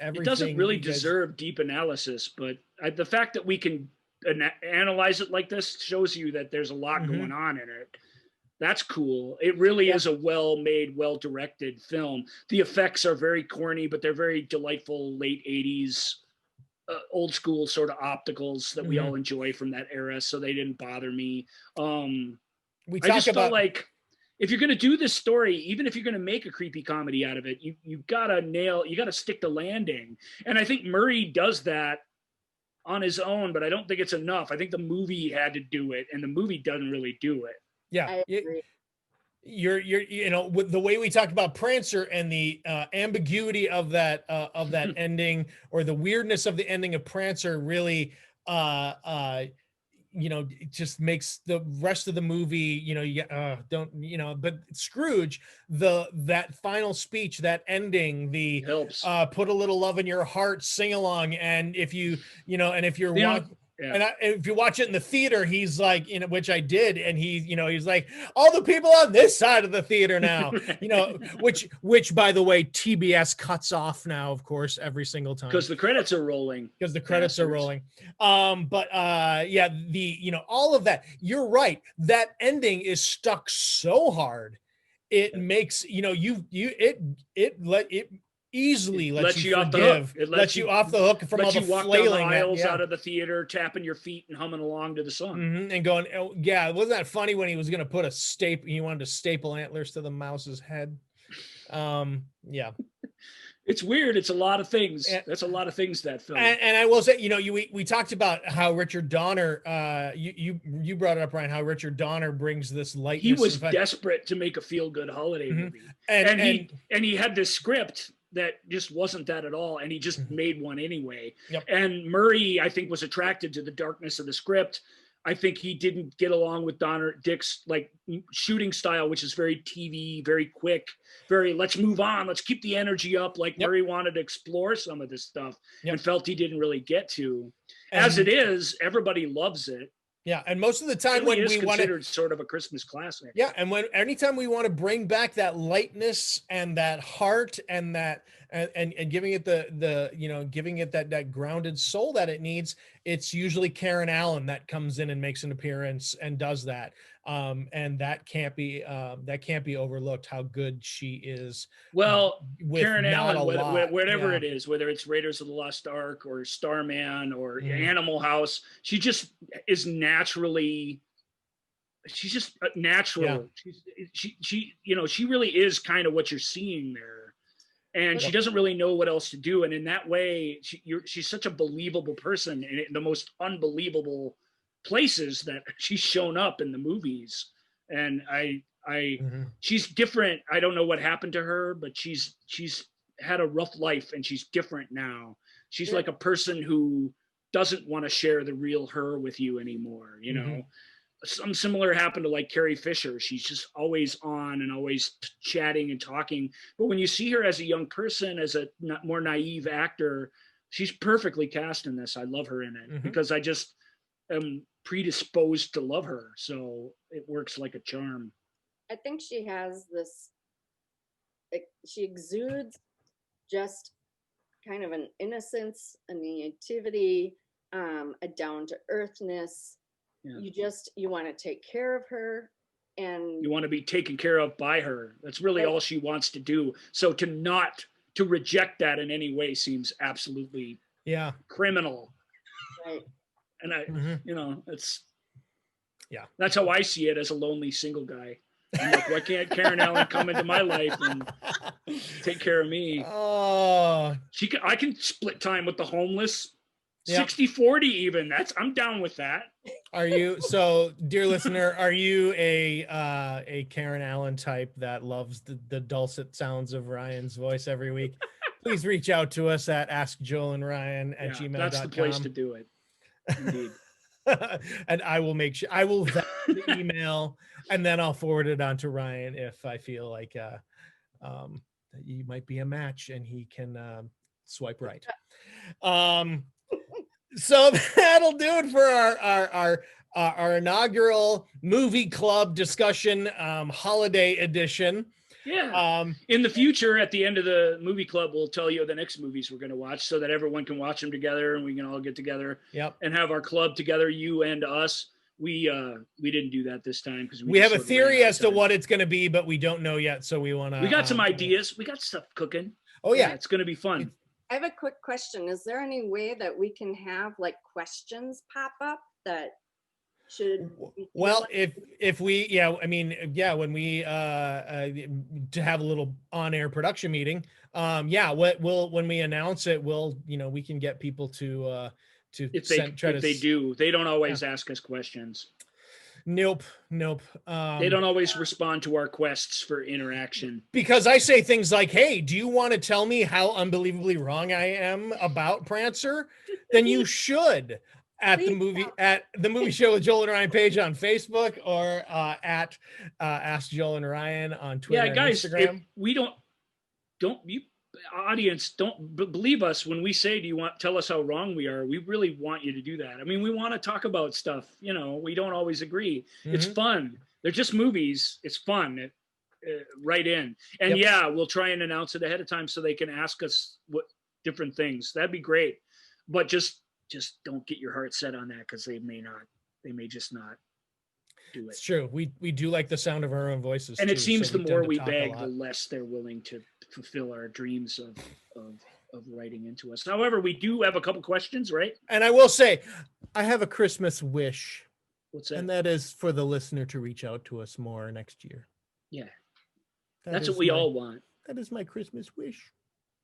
It doesn't really deserve deep analysis, but the fact that we can analyze it like this shows you that there's a lot going on in it. That's cool. It really is a well-made, well-directed film. The effects are very corny, but they're very delightful late 80s old school sort of opticals that we all enjoy from that era, so they didn't bother me. I just felt like if you're going to do this story, even if you're going to make a creepy comedy out of it, you got to stick the landing. And I think Murray does that on his own, but I don't think it's enough. I think the movie had to do it, and the movie doesn't really do it. Yeah. I agree. You're you know, with the way we talked about Prancer and the ambiguity of that ending, or the weirdness of the ending of Prancer, really you know, it just makes the rest of the movie, you know, don't, you know. But Scrooge, that final speech, that ending, the Helps. Put a little love in your heart, sing along, and if you know, and if you're You know, watching. yeah. And if you watch it in the theater, he's like, you know, which I did, and he's like, all the people on this side of the theater now, you know, which by the way, TBS cuts off now, of course, every single time because the credits are rolling. because the credits are rolling. But yeah, you know, all of that. You're right. That ending is stuck so hard, it makes, you know, it easily lets you off the hook. forgive. It Lets you off the hook from all lets the you walk down the flailing aisles out of the theater, tapping your feet and humming along to the song. and going, oh, yeah, wasn't that funny when he was going to put he wanted to staple antlers to the mouse's head? Yeah. It's weird. It's a lot of things. And- That's a lot of things, that film. And I will say, you know, we talked about how Richard Donner, you brought it up, Ryan, how Richard Donner brings this lightness. He was desperate to make a feel-good holiday movie, and he had this script that just wasn't that at all, and he just made one anyway. Yep. And Murray, I think, was attracted to the darkness of the script. I think he didn't get along with Dick's like shooting style, which is very TV, very quick, very let's move on, let's keep the energy up. Like Murray wanted to explore some of this stuff and felt he didn't really get to. As it is, everybody loves it. Yeah, and most of the time when we want to, sort of a Christmas classic. Yeah, and anytime we want to bring back that lightness and that heart and that and giving it the you know, giving it that grounded soul that it needs, it's usually Karen Allen that comes in and makes an appearance and does that. And that can't be overlooked, how good she is. Well, with Karen Allen, whatever yeah. it is, whether it's Raiders of the Lost Ark or Starman or Animal House, she just is naturally. She's just natural. Yeah. She you know, she really is kind of what you're seeing there, and she doesn't really know what else to do. And in that way, she's such a believable person in the most unbelievable places that she's shown up in the movies. And she's different. I don't know what happened to her, but she's had a rough life and she's different now. She's like a person who doesn't want to share the real her with you anymore, you know. Something similar happened to like Carrie Fisher. She's just always on and always chatting and talking. But when you see her as a young person, as a more naive actor, she's perfectly cast in this. I love her in it because I just am predisposed to love her. So it works like a charm. I think she has this, she exudes just kind of an innocence, a naivety, a down-to-earthness. Yeah. You want to take care of her, and you want to be taken care of by her. That's really all she wants to do. So to reject that in any way seems absolutely criminal. Right. And you know, that's how I see it as a lonely single guy. I'm like, why can't Karen Allen come into my life and take care of me? Oh, I can split time with the homeless. 60-40 even. I'm down with that. Are you, so dear listener, are you a Karen Allen type that loves the dulcet sounds of Ryan's voice every week? Please reach out to us at askjoelandryan@gmail.com. That's the place to do it. Indeed. And I will make sure I will vet the email and then I'll forward it on to Ryan if I feel like that you might be a match and he can swipe right. So that'll do it for our inaugural movie club discussion, holiday edition. Yeah. In the future, at the end of the movie club, we'll tell you the next movies we're going to watch so that everyone can watch them together and we can all get together and have our club together, you and us. We didn't do that this time because we have a theory as to what it's going to be, but we don't know yet. So we got some ideas. We got stuff cooking. Oh yeah. It's going to be fun. I have a quick question. Is there any way that we can have like questions pop up that should if we when we to have a little on-air production meeting, when we announce it, we can get people to to if they do, they don't always ask us questions. Nope. They don't always respond to our quests for interaction. Because I say things like, hey, do you want to tell me how unbelievably wrong I am about Prancer? Then you should at the movie show with Joel and Ryan page on Facebook, or at Ask Joel and Ryan on Twitter and guys, Instagram. If we don't you audience, don't believe us when we say, do you want tell us how wrong we are? We really want you to do that. I mean, we want to talk about stuff, we don't always agree. It's fun. They're just movies. It's fun. Right in. And we'll try and announce it ahead of time so they can ask us what different things. That'd be great. But just don't get your heart set on that, because they may just not do it. It's true. We do like the sound of our own voices. And too, it seems so the more we beg, the less they're willing to fulfill our dreams of writing into us. However, we do have a couple questions, right? And I will say, I have a Christmas wish. What's that? And that is for the listener to reach out to us more next year. Yeah. That's what we all want. That is my Christmas wish.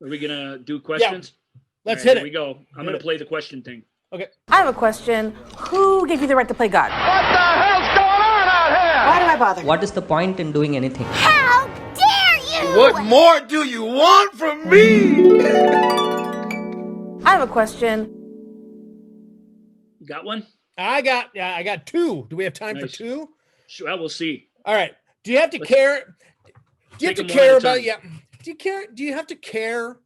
Are we going to do questions? Yeah. Let's hit it. Here we go. I'm going to play the question thing. Okay. I have a question. Who gave you the right to play God? What the hell's going on out here? Why do I bother? What is the point in doing anything? How dare you! What more do you want from me? I have a question. You got one? I got two. Do we have time for two? Sure, we'll see. All right. Do you have to care? Do you have to care about? Yeah. Do you care? Do you have to care?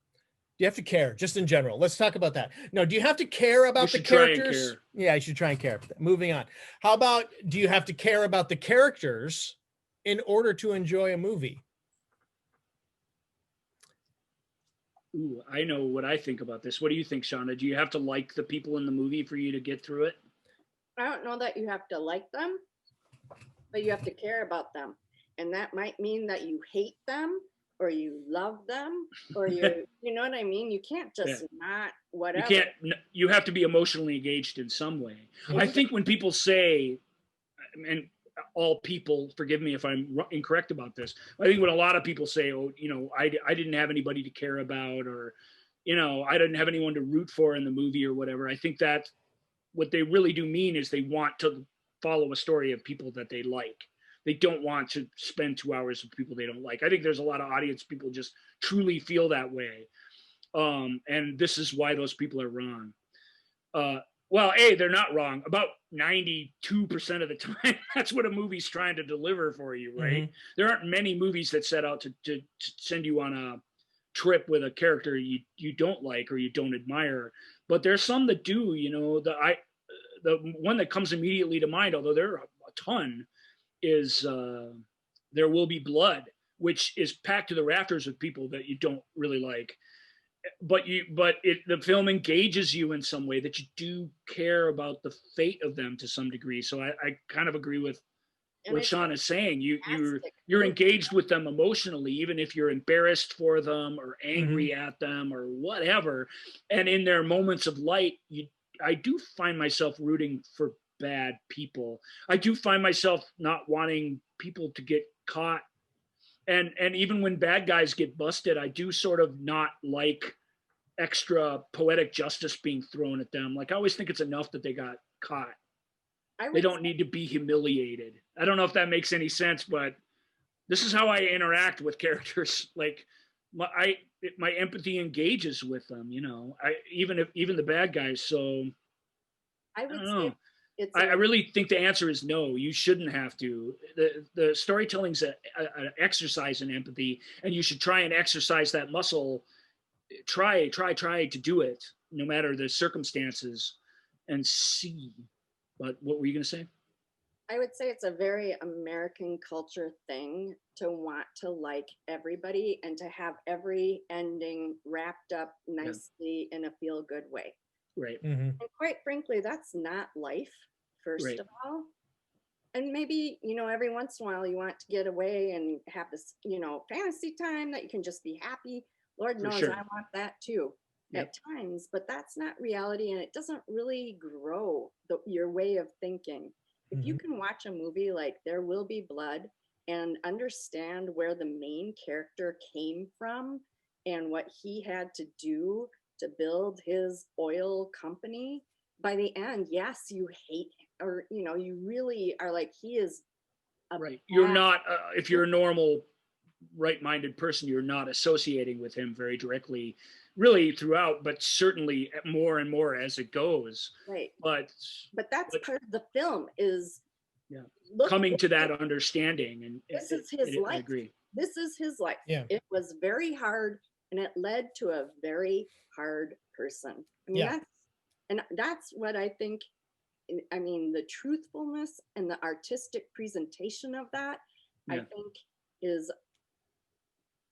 Do you have to care? Just in general. Let's talk about that. No. Do you have to care about the characters? Yeah, you should try and care. Moving on. How about, do you have to care about the characters in order to enjoy a movie? Ooh, I know what I think about this. What do you think, Shauna? Do you have to like the people in the movie for you to get through it? I don't know that you have to like them, but you have to care about them. And that might mean that you hate them, or you love them, or you know what I mean? You can't just not whatever. You have to be emotionally engaged in some way. I think when people say, and all people, forgive me if I'm incorrect about this, I think when a lot of people say, oh, I didn't have anybody to care about, or, I didn't have anyone to root for in the movie or whatever. I think that what they really do mean is they want to follow a story of people that they like. They don't want to spend 2 hours with people they don't like. I think there's a lot of audience people just truly feel that way. And this is why those people are wrong. Well, they're not wrong. About 92% of the time, that's what a movie's trying to deliver for you, right? Mm-hmm. There aren't many movies that set out to send you on a trip with a character you don't like or you don't admire. But there's some that do, the one that comes immediately to mind, although there are a ton, is There Will Be Blood, which is packed to the rafters with people that you don't really like. But the film engages you in some way that you do care about the fate of them to some degree. So I kind of agree with what Shauna is saying. You're engaged with them emotionally, even if you're embarrassed for them or angry at them or whatever. And in their moments of light, I do find myself rooting for bad people. I do find myself not wanting people to get caught. And even when bad guys get busted, I do sort of not like extra poetic justice being thrown at them. Like, I always think it's enough that they got caught. They don't need to be humiliated. I don't know if that makes any sense, but this is how I interact with characters. Like, my empathy engages with them, even the bad guys. So I don't know. I really think the answer is no. You shouldn't have to. The storytelling's an exercise in empathy, and you should try and exercise that muscle. Try to do it, no matter the circumstances, and see. But what were you going to say? I would say it's a very American culture thing to want to like everybody and to have every ending wrapped up nicely in a feel-good way. Right. Mm-hmm. And quite frankly, that's not life, first of all. And maybe, every once in a while you want to get away and have this, fantasy time that you can just be happy. Lord knows I want that too at times, but that's not reality, and it doesn't really grow your way of thinking. If you can watch a movie like There Will Be Blood and understand where the main character came from and what he had to do to build his oil company, by the end, yes, you hate him, or you really are like, he is right. You're not if you're a normal right-minded person, you're not associating with him very directly really throughout, but certainly more and more as it goes. Right. But that's part of the film is coming to that understanding. And this is his life. I agree. This is his life. Yeah. It was very hard, and it led to a very hard person. I mean, that's what I think. I mean, the truthfulness and the artistic presentation of that, I think, is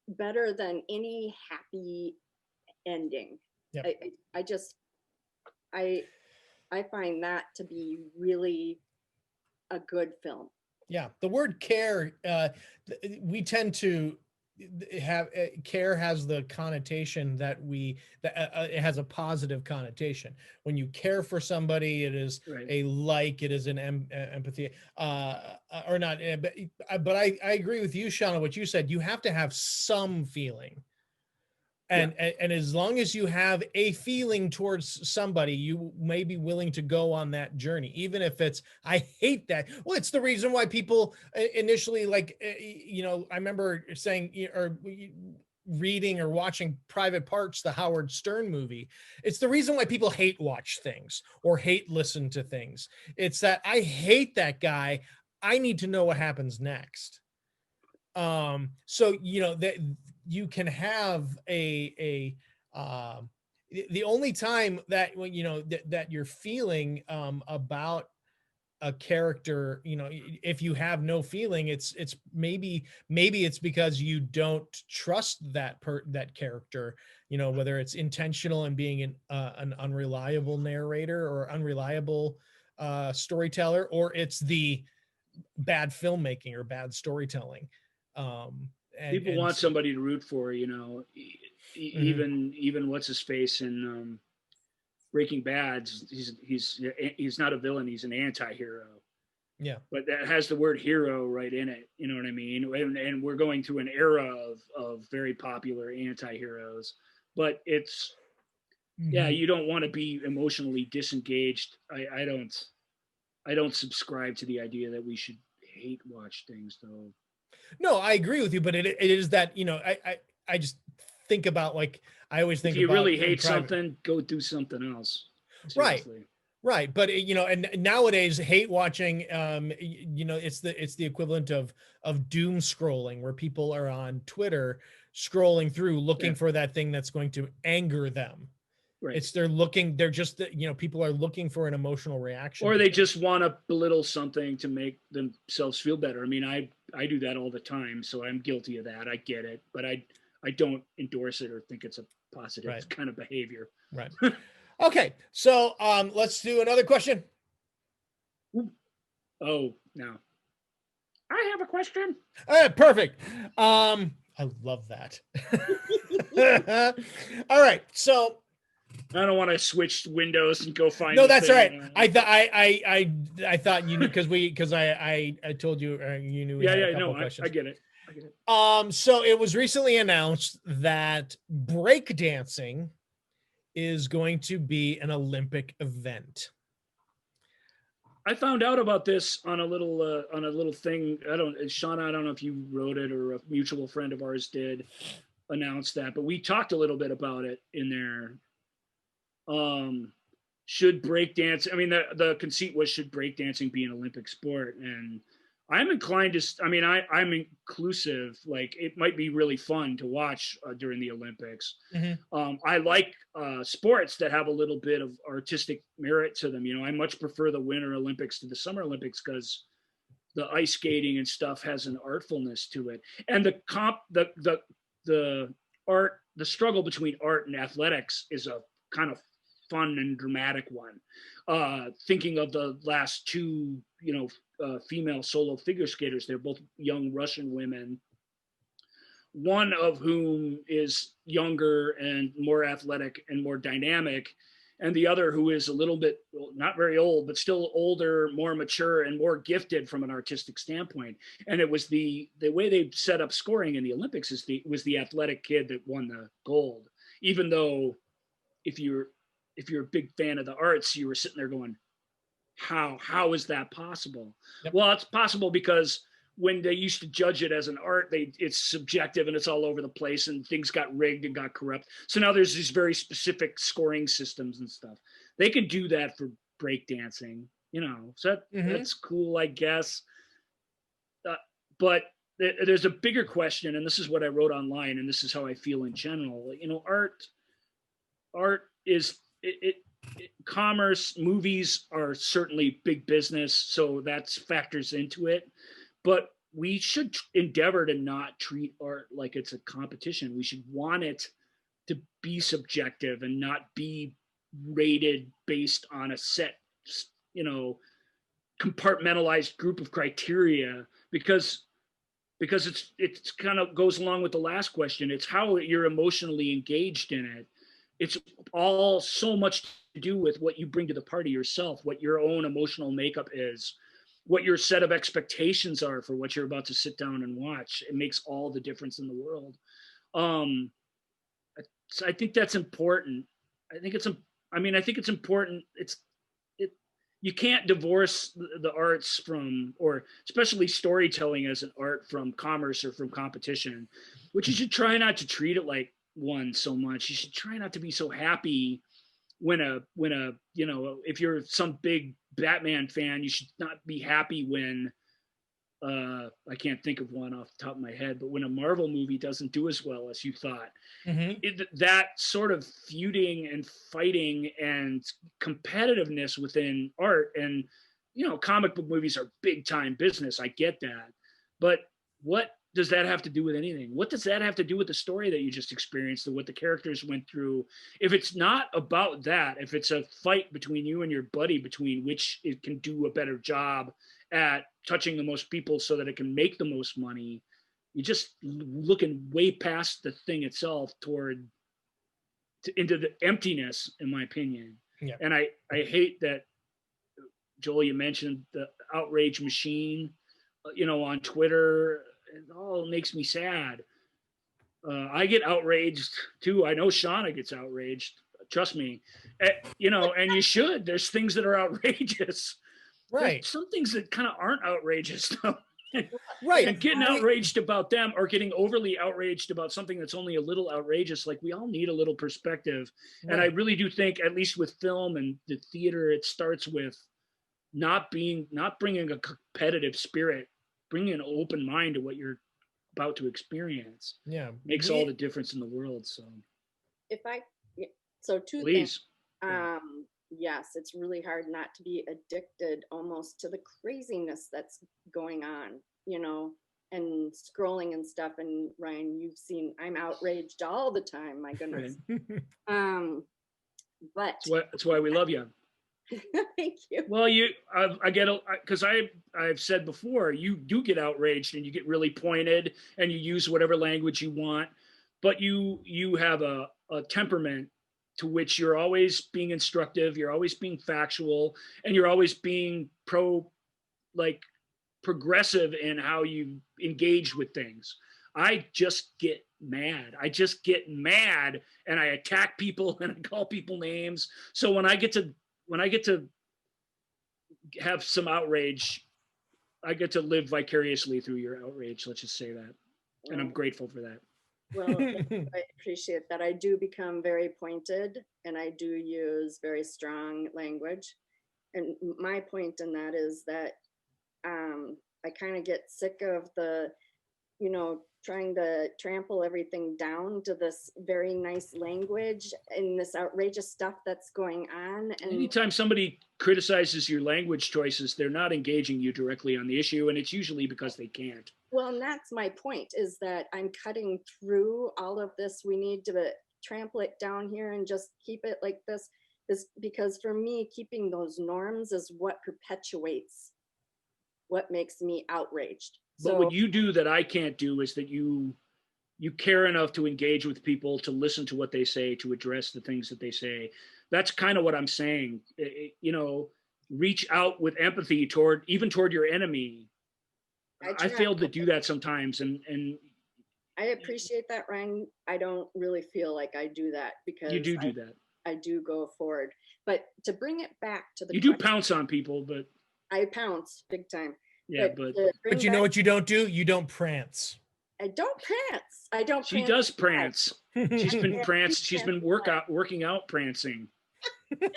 better than any happy ending. Yep. I find that to be really a good film. Yeah, the word care, we tend to have care has the connotation that it has a positive connotation. When you care for somebody, it is a like, it is an empathy, or not. But I agree with you, Shauna, what you said. You have to have some feeling. And as long as you have a feeling towards somebody, you may be willing to go on that journey, even if it's, I hate that. Well, it's the reason why people initially, like, I remember saying, or reading or watching Private Parts, the Howard Stern movie. It's the reason why people hate watch things or hate listen to things. It's that I hate that guy. I need to know what happens next. So, that you can have the only time that that you're feeling about a character, if you have no feeling, it's maybe it's because you don't trust that character, whether it's intentional and being an unreliable narrator or unreliable storyteller, or it's the bad filmmaking or bad storytelling. People want somebody to root for, even what's his face in Breaking Bad. He's not a villain; he's an anti-hero. Yeah, but that has the word hero right in it. You know what I mean? And we're going through an era of very popular anti-heroes, but it's you don't want to be emotionally disengaged. I don't subscribe to the idea that we should hate watch things, though. No, I agree with you, but it is that, I just think about, like, I always think, if you about really hate something, go do something else. Seriously. Right. But and nowadays hate watching, it's the equivalent of doom scrolling, where people are on Twitter scrolling through looking for that thing that's going to anger them. Right. They're just, people are looking for an emotional reaction. Or they just want to belittle something to make themselves feel better. I mean, I do that all the time, so I'm guilty of that. I get it, but I don't endorse it or think it's a positive kind of behavior. Right. Okay. So let's do another question. Oh, no. I have a question. Perfect. I love that. All right. So I don't want to switch windows and go find. No, that's all right. I thought you knew because I told you you knew. I get it. So it was recently announced that breakdancing is going to be an Olympic event. I found out about this on a little thing. Shauna, I don't know if you wrote it or a mutual friend of ours did announce that, but we talked a little bit about it in there. Should breakdance? I mean, the conceit was, should breakdancing be an Olympic sport? And I'm inclined to. I mean, I'm inclusive. Like, it might be really fun to watch during the Olympics. Mm-hmm. I like sports that have a little bit of artistic merit to them. I much prefer the Winter Olympics to the Summer Olympics because the ice skating and stuff has an artfulness to it, and the art, the struggle between art and athletics is a kind of fun and dramatic one. Thinking of the last two, female solo figure skaters, they're both young Russian women, one of whom is younger and more athletic and more dynamic, and the other who is a little bit, not very old, but still older, more mature, and more gifted from an artistic standpoint. And it was the way they set up scoring in the Olympics was the athletic kid that won the gold, even though if you're if you're a big fan of the arts, you were sitting there going, how is that possible? Yep. Well, it's possible because when they used to judge it as an art, it's subjective and it's all over the place, and things got rigged and got corrupt. So now there's these very specific scoring systems and stuff. They can do that for breakdancing, you know, so that's cool, I guess. But there's a bigger question, and this is what I wrote online, and this is how I feel in general. You know, art is commerce. Movies are certainly big business, so that factors into it. But we should endeavor to not treat art like it's a competition. We should want it to be subjective and not be rated based on a set, you know, compartmentalized group of criteria, because it's kind of goes along with the last question. It's how you're emotionally engaged in it. It's all so much to do with what you bring to the party yourself, what your own emotional makeup is, what your set of expectations are for what you're about to sit down and watch. It makes all the difference in the world. I think that's important. I think it's important. You can't divorce the arts from, or especially storytelling as an art, from commerce or from competition, which you should try not to treat it like one so much. You should try not to be so happy when you know, if you're some big Batman fan, you should not be happy when I can't think of one off the top of my head, but when a Marvel movie doesn't do as well as you thought. That sort of feuding and fighting and competitiveness within art, and, you know, comic book movies are big time business. I get that. But what does that have to do with anything? What does that have to do with the story that you just experienced, or what the characters went through? If it's not about that, if it's a fight between you and your buddy, between which it can do a better job at touching the most people so that it can make the most money, you're just looking way past the thing itself into the emptiness, in my opinion. Yeah. And I hate that, Joel, you mentioned the outrage machine, you know, on Twitter. It all makes me sad. I get outraged too. I know Shauna gets outraged. Trust me. You know, and you should. There's things that are outrageous. Right. There's some things that kind of aren't outrageous though. Right. And getting outraged about them, or getting overly outraged about something that's only a little outrageous, like, we all need a little perspective. Right. And I really do think, at least with film and the theater, it starts with not bringing a competitive spirit, bringing an open mind to what you're about to experience. Yeah. Makes all the difference in the world. So two please. Things. Yes, it's really hard not to be addicted almost to the craziness that's going on, you know, and scrolling and stuff. And Ryan, you've seen, I'm outraged all the time. My goodness. Right. But that's why we love you. Thank you. Well, I get, because I've said before, you do get outraged and you get really pointed and you use whatever language you want, but you have a temperament to which you're always being instructive, you're always being factual, and you're always being progressive in how you engage with things. I just get mad. And I attack people and I call people names. So when I get to have some outrage, I get to live vicariously through your outrage. Let's just say that. And I'm grateful for that. Well, I appreciate that. I do become very pointed and I do use very strong language. And my point in that is that I kind of get sick of the, you know, trying to trample everything down to this very nice language and this outrageous stuff that's going on. And anytime somebody criticizes your language choices, they're not engaging you directly on the issue, and it's usually because they can't. Well, and that's my point, is that I'm cutting through all of this. We need to trample it down here and just keep it like this, because for me, keeping those norms is what perpetuates what makes me outraged. But what you do that I can't do is that you care enough to engage with people, to listen to what they say, to address the things that they say. That's kind of what I'm saying. You know, reach out with empathy toward your enemy. I failed to do that sometimes, and I appreciate that, Ryan. I don't really feel like I do that, because you do that. I do go forward. But to bring it back to the You do question, pounce on people, but I pounce big time. yeah, to But bring you know back- what you don't do? You don't prance. I don't prance. I don't. she prance does inside. prance. She's I been have prance. two She's been working out prancing. My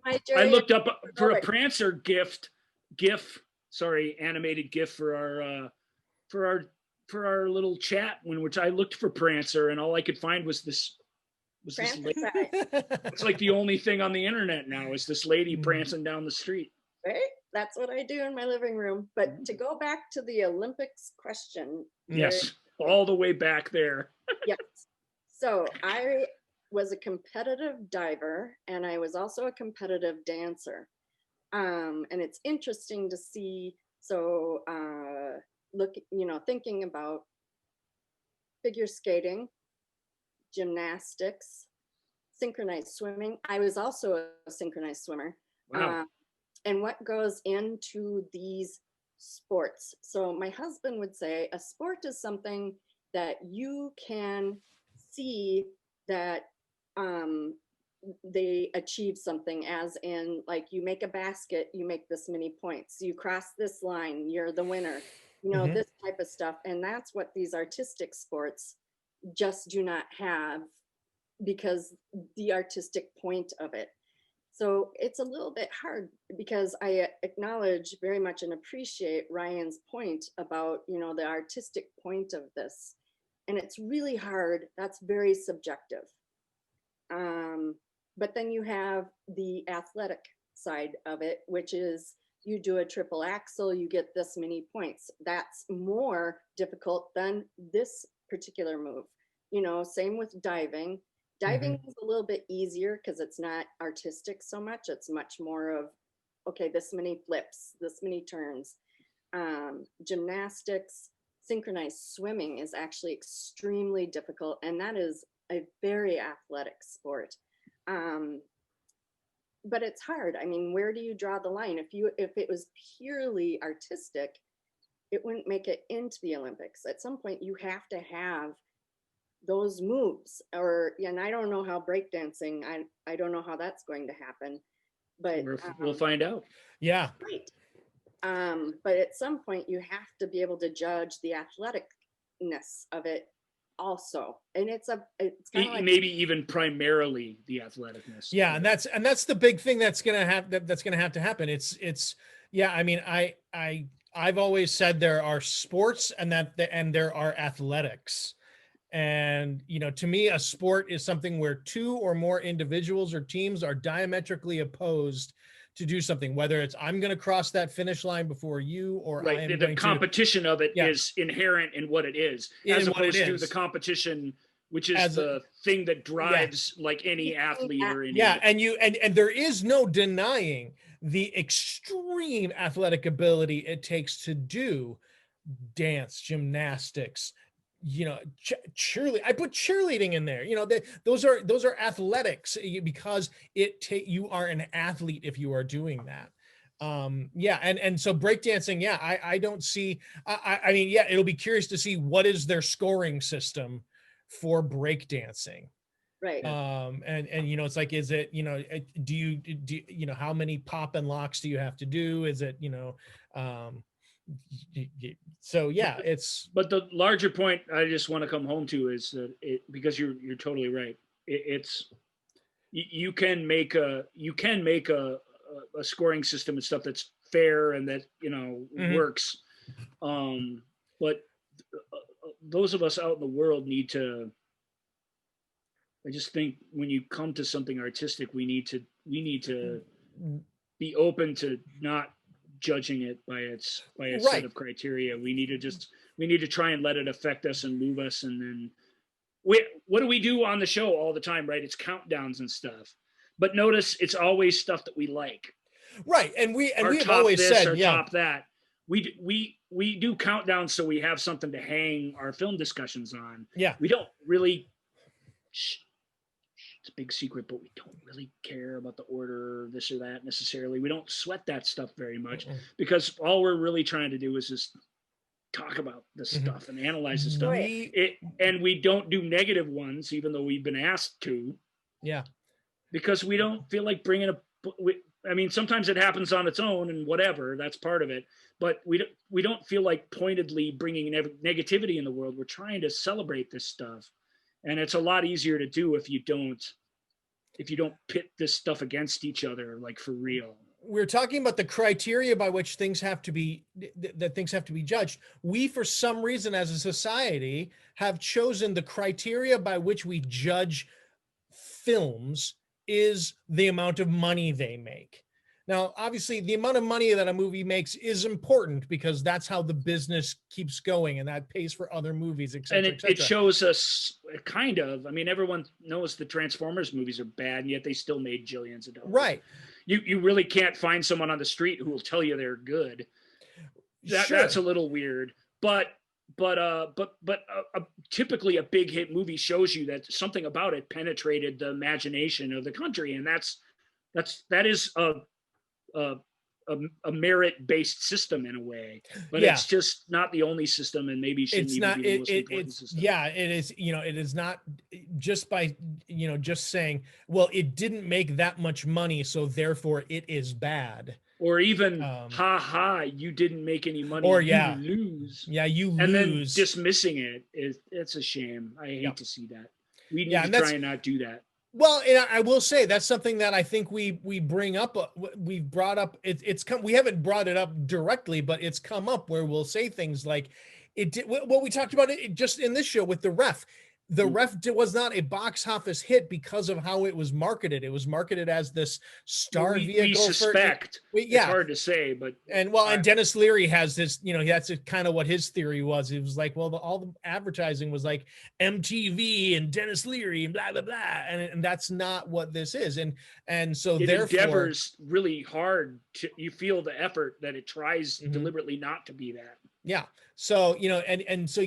I joy looked up for a aerobic. Prancer animated GIF for our little chat which I looked for Prancer and all I could find was this Prance lady. inside, It's like the only thing on the internet now is this lady Mm. prancing down the street. right? That's what I do in my living room. But to go back to the Olympics question, Yes, all the way back there. yes. So I was a competitive diver and I was also a competitive dancer. And it's interesting to see. So thinking about figure skating, gymnastics, synchronized swimming. I was also a synchronized swimmer. Wow. And what goes into these sports. So my husband would say a sport is something that you can see that they achieve something, as in, like, you make a basket, you make this many points, you cross this line, you're the winner, Mhm. this type of stuff. And that's what these artistic sports just do not have, because the artistic point of it. So it's a little bit hard, because I acknowledge very much and appreciate Ryan's point about, the artistic point of this. And it's really hard. That's very subjective. But then you have the athletic side of it, which is you do a triple axel, you get this many points. That's more difficult than this particular move. Same with diving. Diving is a little bit easier because it's not artistic so much. It's much more of, okay, this many flips, this many turns. Gymnastics, synchronized swimming is actually extremely difficult, and that is a very athletic sport. But it's hard. I mean, where do you draw the line? If it was purely artistic, it wouldn't make it into the Olympics. At some point, you have to have those moves, and I don't know how breakdancing, I don't know how that's going to happen, but We'll find out. Yeah. right. But at some point you have to be able to judge the athleticness of it also, and it's kind of like, Maybe even primarily the athleticness. Yeah, and that's the big thing that's gonna have to happen. It's yeah. I mean, I've always said there are sports and there are athletics. And, to me, a sport is something where two or more individuals or teams are diametrically opposed to do something, whether it's I'm going to cross that finish line before you, or right. I am The competition of it is inherent in what it is, as opposed to the competition, which is the thing that drives like any athlete or any. Yeah, and there is no denying the extreme athletic ability it takes to do dance, gymnastics, cheerleading. I put cheerleading in there. Those are athletics, because you are an athlete if you are doing that. And so breakdancing, I don't see. I mean, it'll be curious to see what is their scoring system for breakdancing. right. And it's like, is it, do you how many pop and locks do you have to do? Is it, so yeah, it's. But the larger point I just want to come home to is that because you're totally right. It's you can make a scoring system and stuff that's fair and that works. But those of us out in the world need to. I just think when you come to something artistic, we need to be open to not judging it by its Right. set of criteria. We need to try and let it affect us and move us. And then what do we do on the show all the time, right? It's countdowns and stuff. But notice it's always stuff that we like. Right. And we have top always this, said, or top that. We do countdowns so we have something to hang our film discussions on. Yeah. We don't really, it's a big secret, but we don't really care about the order, this or that necessarily. We don't sweat that stuff very much because all we're really trying to do is just talk about this stuff and analyze the stuff. And we don't do negative ones, even though we've been asked to. Yeah. because we don't feel like bringing I mean, sometimes it happens on its own and whatever, that's part of it. But we don't feel like pointedly bringing negativity in the world. We're trying to celebrate this stuff. And it's a lot easier to do if you don't pit this stuff against each other, like for real. We're talking about the criteria by which things have to be judged. We, for some reason, as a society, have chosen the criteria by which we judge films is the amount of money they make. Now, obviously, the amount of money that a movie makes is important because that's how the business keeps going, and that pays for other movies, et cetera, and it shows us kind of. I mean, everyone knows the Transformers movies are bad, and yet they still made jillions of dollars. Right. You really can't find someone on the street who will tell you they're good. Sure. That's a little weird, but typically a big hit movie shows you that something about it penetrated the imagination of the country, and that is a merit-based system in a way, but it's just not the only system, and maybe shouldn't even be the most important system. Yeah, it is. It is not just by just saying, well, it didn't make that much money, so therefore it is bad. Or even, you didn't make any money, or you lose. Yeah, you lose. And then dismissing it's a shame. I hate to see that. We need to try and not do that. Well, and I will say that's something that I think we bring up. We've brought up. It's come. We haven't brought it up directly, but it's come up where we'll say things like, "It did." Well, we talked about it just in this show with The Ref. The Ref was not a box office hit because of how it was marketed. It was marketed as this star vehicle. We suspect. It's hard to say, but and Dennis Leary has this. That's kind of what his theory was. It was like, well, all the advertising was like MTV and Dennis Leary and blah blah blah, and that's not what this is. And so it therefore, endeavors really hard to. You feel the effort that it tries deliberately not to be that. Yeah. So, and so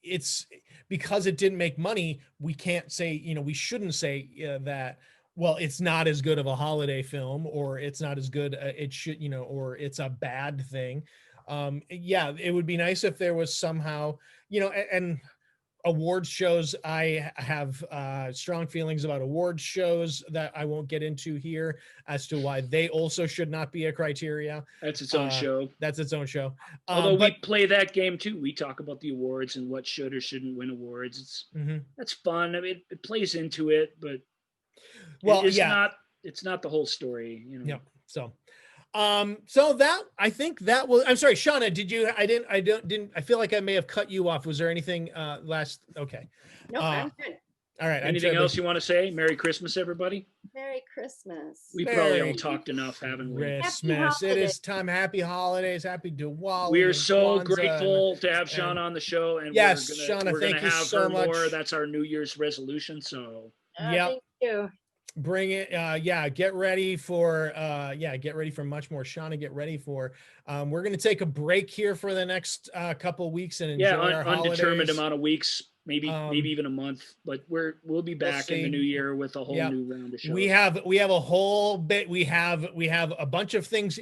it's because it didn't make money. We can't say, we shouldn't say that, well, it's not as good of a holiday film, or it's not as good. It should, or it's a bad thing. It would be nice if there was somehow, and award shows. I have strong feelings about award shows that I won't get into here as to why they also should not be a criteria. That's its own show. That's its own show. Although we play that game too. We talk about the awards and what should or shouldn't win awards. That's fun. I mean, it plays into it, but it's not the whole story. Yeah. So that, I think that will, I'm sorry, Shauna, I feel like I may have cut you off. Was there anything last? Okay. No, I'm good. All right. Anything else you want to say? Merry Christmas, everybody. Merry Christmas. We probably all talked enough, haven't we? Christmas. It is time. Happy holidays. Happy Diwali. We are so grateful to have Shauna on the show. And yes, Shauna, we're thank you have so her much. More. That's our New Year's resolution. So thank you. Bring it. Get ready for much more. Shauna, get ready for, we're going to take a break here for the next couple weeks and enjoy our undetermined amount of weeks, maybe even a month, but we'll be back in the new year with a whole new round of shows. We have a whole bit. We have a bunch of things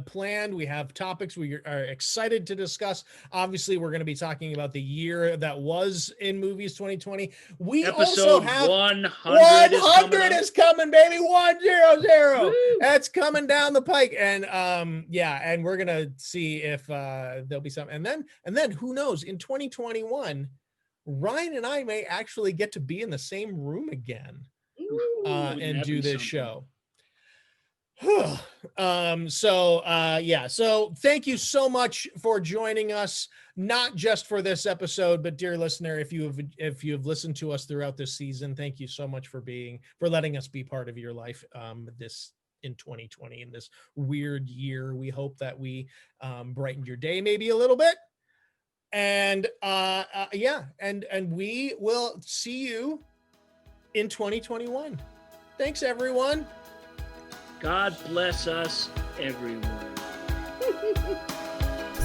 planned. We have topics we are excited to discuss. Obviously, we're going to be talking about the year that was in movies 2020. We Episode also have 100 is coming, baby. 100. That's coming down the pike, and and we're gonna see if there'll be some, and then who knows, in 2021. Ryan and I may actually get to be in the same room again and do this show. So thank you so much for joining us, not just for this episode, but dear listener, if you have listened to us throughout this season, thank you so much for letting us be part of your life this in 2020, in this weird year. We hope that we brightened your day maybe a little bit. And and we will see you in 2021. Thanks, everyone. God bless us, everyone.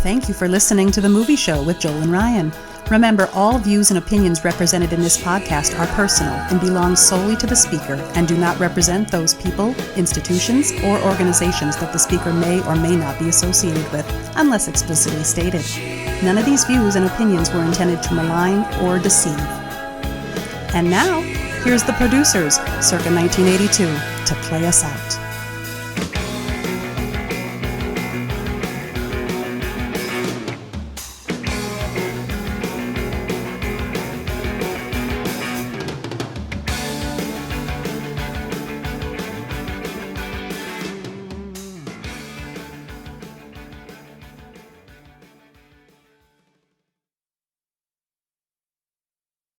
Thank you for listening to The Movie Show with Joel and Ryan. Remember, all views and opinions represented in this podcast are personal and belong solely to the speaker and do not represent those people, institutions, or organizations that the speaker may or may not be associated with, unless explicitly stated. None of these views and opinions were intended to malign or deceive. And now, Here's the producers, circa 1982, to play us out.